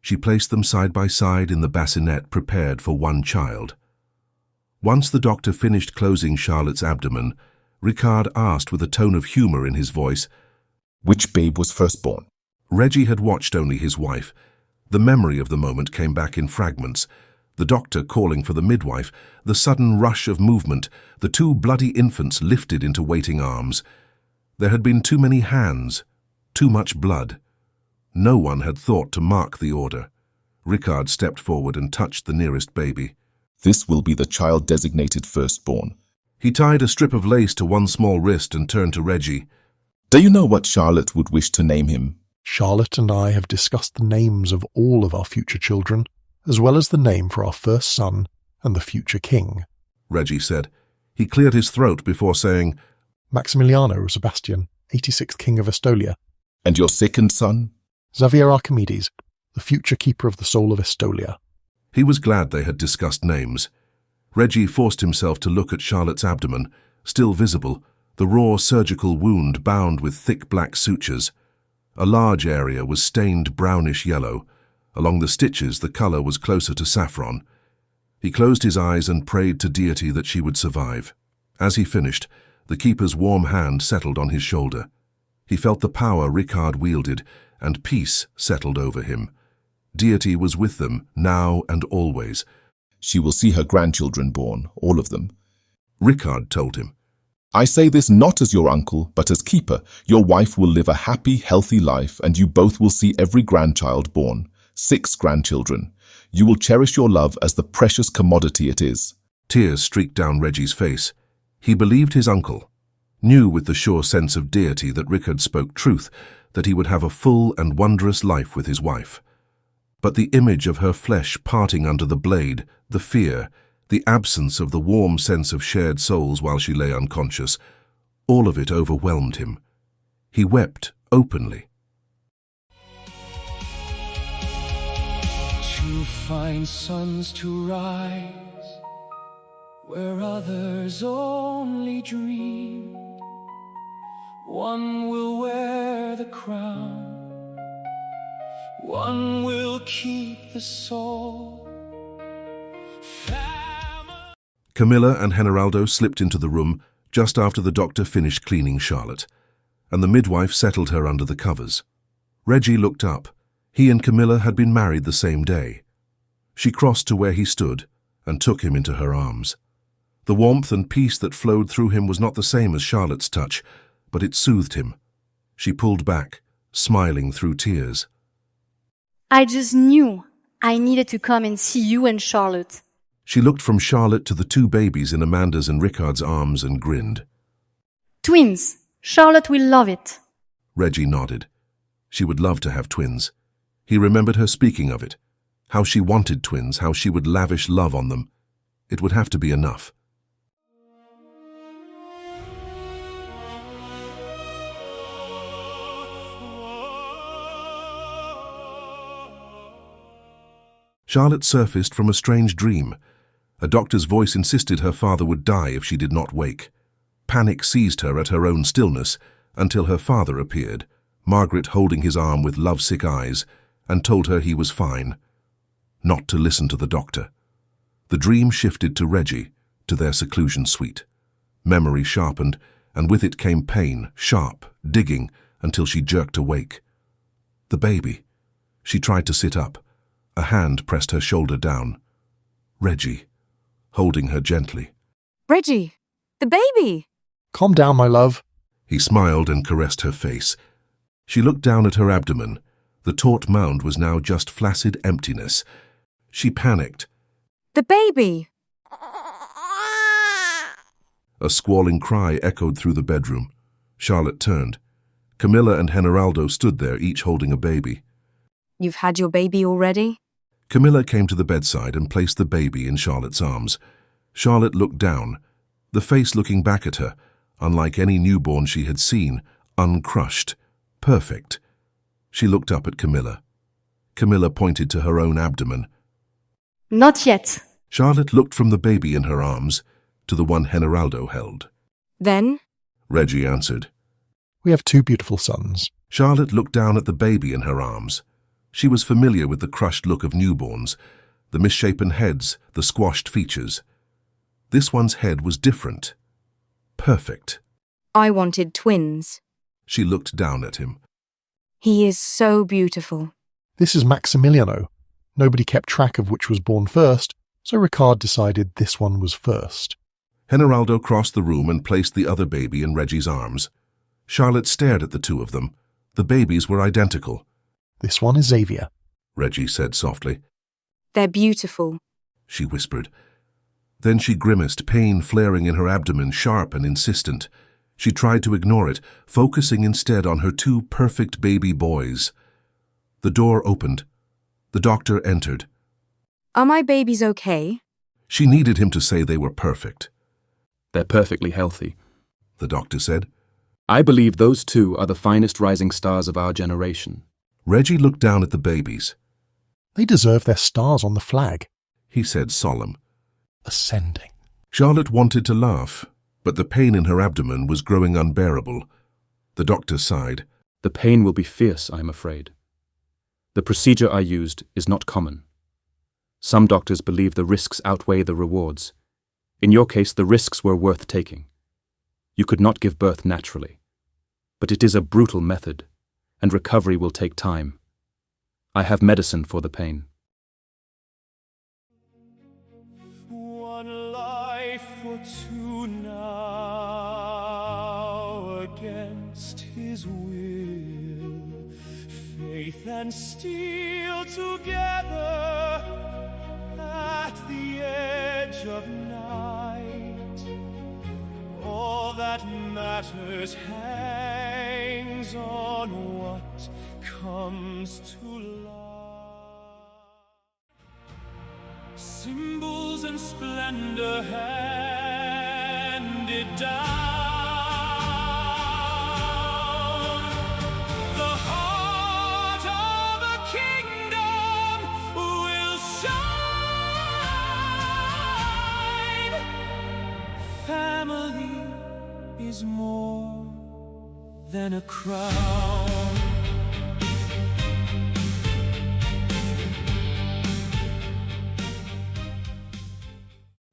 She placed them side by side in the bassinet prepared for one child. Once the doctor finished closing Charlotte's abdomen, Ricard asked with a tone of humor in his voice, "Which babe was firstborn?" Reggie had watched only his wife. The memory of the moment came back in fragments. The doctor calling for the midwife, the sudden rush of movement, the two bloody infants lifted into waiting arms. There had been too many hands, too much blood. No one had thought to mark the order. Ricard stepped forward and touched the nearest baby. "This will be the child designated firstborn." He tied a strip of lace to one small wrist and turned to Reggie. "Do you know what Charlotte would wish to name him?" Charlotte and I have discussed the names of all of our future children, as well as the name for our first son and the future king, Reggie said. He cleared his throat before saying, Maximiliano Sebastian, 86th King of Estolia. "And your second son?" Xavier Archimedes, the future keeper of the soul of Estolia. He was glad they had discussed names. Reggie forced himself to look at Charlotte's abdomen, still visible, the raw surgical wound bound with thick black sutures. A large area was stained brownish yellow. Along the stitches, the color was closer to saffron. He closed his eyes and prayed to Deity that she would survive. As he finished, the keeper's warm hand settled on his shoulder. He felt the power Ricard wielded, and peace settled over him. Deity was with them, now and always. "She will see her grandchildren born, all of them," Ricard told him. "I say this not as your uncle, but as keeper. Your wife will live a happy, healthy life, and you both will see every grandchild born. 6 grandchildren. You will cherish your love as the precious commodity it is." Tears streaked down Reggie's face. He believed his uncle, knew with the sure sense of Deity that Ricard spoke truth, that he would have a full and wondrous life with his wife. But the image of her flesh parting under the blade, the fear, the absence of the warm sense of shared souls while she lay unconscious, all of it overwhelmed him. He wept openly. To find suns to rise where others only dream. One will wear the crown, one will keep the soul. Camilla and Generaldo slipped into the room just after the doctor finished cleaning Charlotte, and the midwife settled her under the covers. Reggie looked up. He and Camilla had been married the same day. She crossed to where he stood and took him into her arms. The warmth and peace that flowed through him was not the same as Charlotte's touch, but it soothed him. She pulled back, smiling through tears. I just knew I needed to come and see you and Charlotte. She looked from Charlotte to the 2 babies in Amanda's and Ricard's arms and grinned. Twins. Charlotte will love it. Reggie nodded. She would love to have twins. He remembered her speaking of it, how she wanted twins, how she would lavish love on them. It would have to be enough. Charlotte surfaced from a strange dream. A doctor's voice insisted her father would die if she did not wake. Panic seized her at her own stillness, until her father appeared, Margaret holding his arm with lovesick eyes, and told her he was fine. Not to listen to the doctor. The dream shifted to Reggie, to their seclusion suite. Memory sharpened, and with it came pain, sharp, digging, until she jerked awake. The baby. She tried to sit up. A hand pressed her shoulder down. Reggie, holding her gently. Reggie, the baby! Calm down, my love. He smiled and caressed her face. She looked down at her abdomen. The taut mound was now just flaccid emptiness. She panicked. The baby! A squalling cry echoed through the bedroom. Charlotte turned. Camilla and Generaldo stood there, each holding a baby. You've had your baby already? Camilla came to the bedside and placed the baby in Charlotte's arms. Charlotte looked down, the face looking back at her, unlike any newborn she had seen, uncrushed, perfect. She looked up at Camilla. Camilla pointed to her own abdomen. Not yet. Charlotte looked from the baby in her arms to the one Generaldo held. Then? Reggie answered. We have 2 beautiful sons. Charlotte looked down at the baby in her arms. She was familiar with the crushed look of newborns, the misshapen heads, the squashed features. This one's head was different. Perfect. I wanted twins. She looked down at him. He is so beautiful. This is Maximiliano. Nobody kept track of which was born first, so Ricard decided this one was first. Generaldo crossed the room and placed the other baby in Reggie's arms. Charlotte stared at the 2 of them. The babies were identical. This one is Xavier, Reggie said softly. They're beautiful, she whispered. Then she grimaced, pain flaring in her abdomen, sharp and insistent. She tried to ignore it, focusing instead on her 2 perfect baby boys. The door opened. The doctor entered. Are my babies okay? She needed him to say they were perfect. They're perfectly healthy, the doctor said. I believe those 2 are the finest rising stars of our generation. Reggie looked down at the babies. They deserve their stars on the flag, he said, solemn. Ascending. Charlotte wanted to laugh, but the pain in her abdomen was growing unbearable. The doctor sighed. The pain will be fierce, I'm afraid. The procedure I used is not common. Some doctors believe the risks outweigh the rewards. In your case, the risks were worth taking. You could not give birth naturally. But it is a brutal method, and recovery will take time. I have medicine for the pain. One life for 2 now, against his will. Faith and steel together at the edge of night. All that matters hangs on what comes to light. Symbols and splendor handed down. The heart of a kingdom will shine. Family is more than a crown.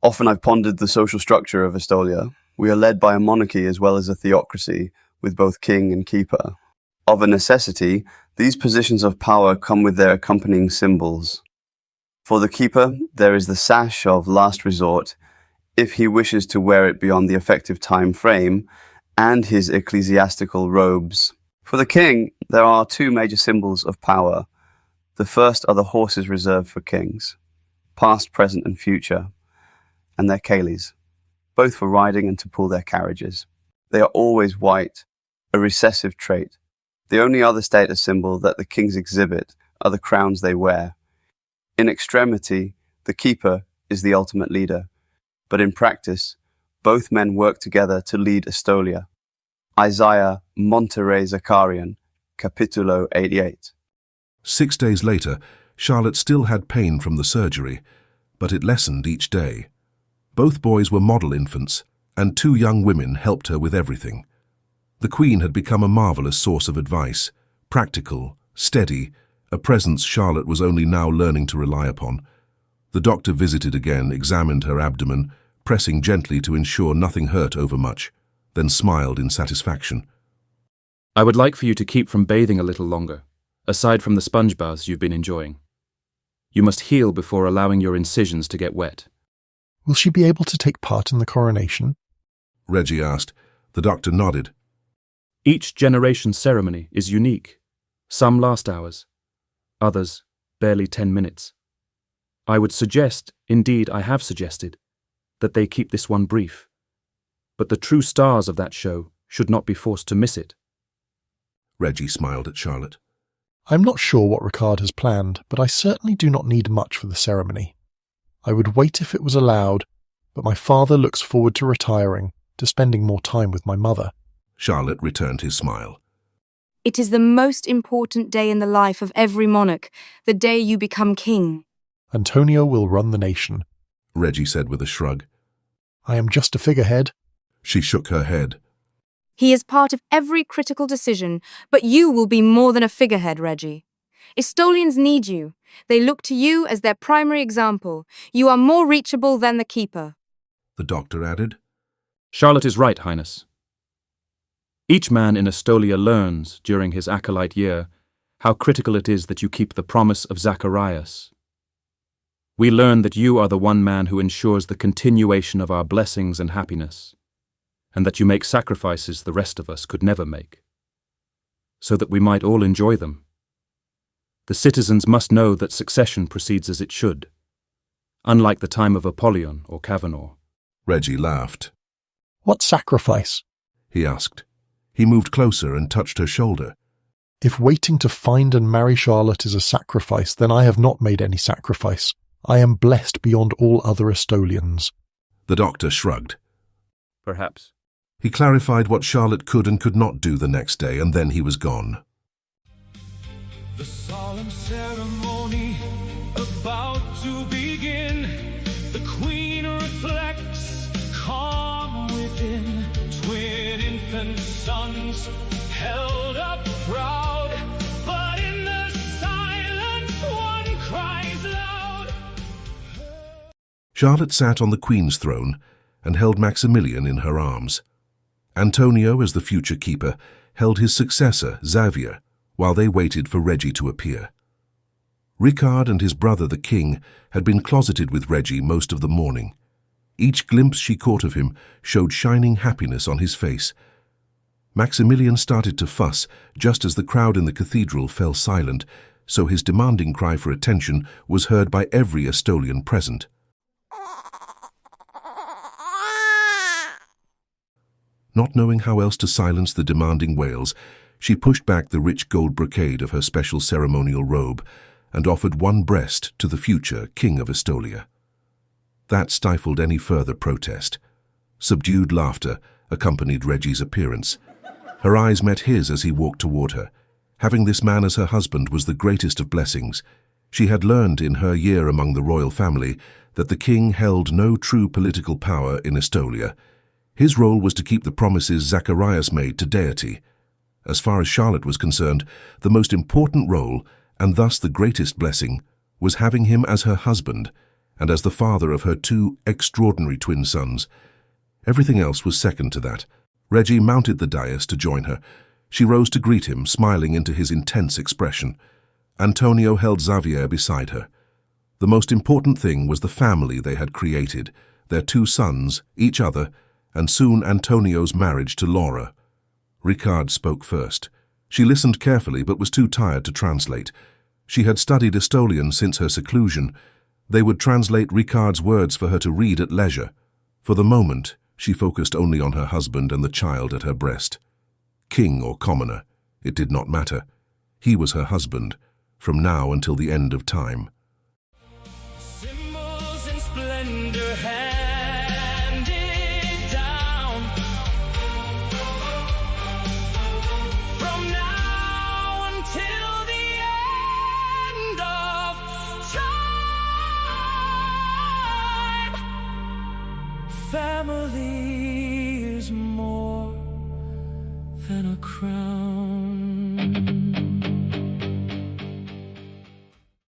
Often I've pondered the social structure of Estolia. We are led by a monarchy as well as a theocracy, with both king and keeper. Of a necessity, these positions of power come with their accompanying symbols. For the keeper, there is the sash of last resort, if he wishes to wear it beyond the effective time frame, and his ecclesiastical robes. For the king, there are 2 major symbols of power. The first are the horses reserved for kings, past, present, and future, and their cailes, both for riding and to pull their carriages. They are always white, a recessive trait. The only other status symbol that the kings exhibit are the crowns they wear. In extremity, the keeper is the ultimate leader, but in practice, both men work together to lead Estolia. Isaiah Monterey Zakarian, Capitulo 88. 6 days later, Charlotte still had pain from the surgery, but it lessened each day. Both boys were model infants, and 2 young women helped her with everything. The Queen had become a marvelous source of advice, practical, steady, a presence Charlotte was only now learning to rely upon. The doctor visited again, examined her abdomen, pressing gently to ensure nothing hurt overmuch, then smiled in satisfaction. I would like for you to keep from bathing a little longer, aside from the sponge baths you've been enjoying. You must heal before allowing your incisions to get wet. Will she be able to take part in the coronation? Reggie asked. The doctor nodded. Each generation's ceremony is unique. Some last hours, others barely 10 minutes. I would suggest, indeed I have suggested, that they keep this one brief. But the true stars of that show should not be forced to miss it. Reggie smiled at Charlotte. I'm not sure what Ricard has planned, but I certainly do not need much for the ceremony. I would wait if it was allowed, but my father looks forward to retiring, to spending more time with my mother. Charlotte returned his smile. It is the most important day in the life of every monarch, the day you become king. Antonio will run the nation, Reggie said with a shrug. I am just a figurehead. She shook her head. He is part of every critical decision, but you will be more than a figurehead, Reggie. Estolians need you. They look to you as their primary example. You are more reachable than the keeper. The doctor added. Charlotte is right, Highness. Each man in Estolia learns, during his acolyte year, how critical it is that you keep the promise of Zacharias. We learn that you are the one man who ensures the continuation of our blessings and happiness, and that you make sacrifices the rest of us could never make, so that we might all enjoy them. The citizens must know that succession proceeds as it should, unlike the time of Apollyon or Kavanagh. Reggie laughed. What sacrifice? He asked. He moved closer and touched her shoulder. If waiting to find and marry Charlotte is a sacrifice, then I have not made any sacrifice. I am blessed beyond all other Estolians. The doctor shrugged. Perhaps. He clarified what Charlotte could and could not do the next day, and then he was gone. The solemn ceremony about to begin. The Queen reflects, calm within. Twin infant sons held up proud, but in the silence one cries loud. Charlotte sat on the Queen's throne and held Maximilian in her arms. Antonio, as the future keeper, held his successor, Xavier, while they waited for Reggie to appear. Ricard and his brother, the king, had been closeted with Reggie most of the morning. Each glimpse she caught of him showed shining happiness on his face. Maximilian started to fuss just as the crowd in the cathedral fell silent, so his demanding cry for attention was heard by every Estolian present. Not knowing how else to silence the demanding wails, she pushed back the rich gold brocade of her special ceremonial robe and offered one breast to the future King of Estolia. That stifled any further protest. Subdued laughter accompanied Reggie's appearance. Her eyes met his as he walked toward her. Having this man as her husband was the greatest of blessings. She had learned in her year among the royal family that the king held no true political power in Estolia. His role was to keep the promises Zacharias made to Deity. As far as Charlotte was concerned, the most important role, and thus the greatest blessing, was having him as her husband, and as the father of her two extraordinary twin sons. Everything else was second to that. Reggie mounted the dais to join her. She rose to greet him, smiling into his intense expression. Antonio held Xavier beside her. The most important thing was the family they had created, their two sons, each other, and soon Antonio's marriage to Laura. Ricard spoke first. She listened carefully but was too tired to translate. She had studied Estolian since her seclusion. They would translate Ricard's words for her to read at leisure. For the moment, she focused only on her husband and the child at her breast. King or commoner, it did not matter. He was her husband, from now until the end of time. Symbols in splendor handed down. From now until the end of time. Family is more than crown.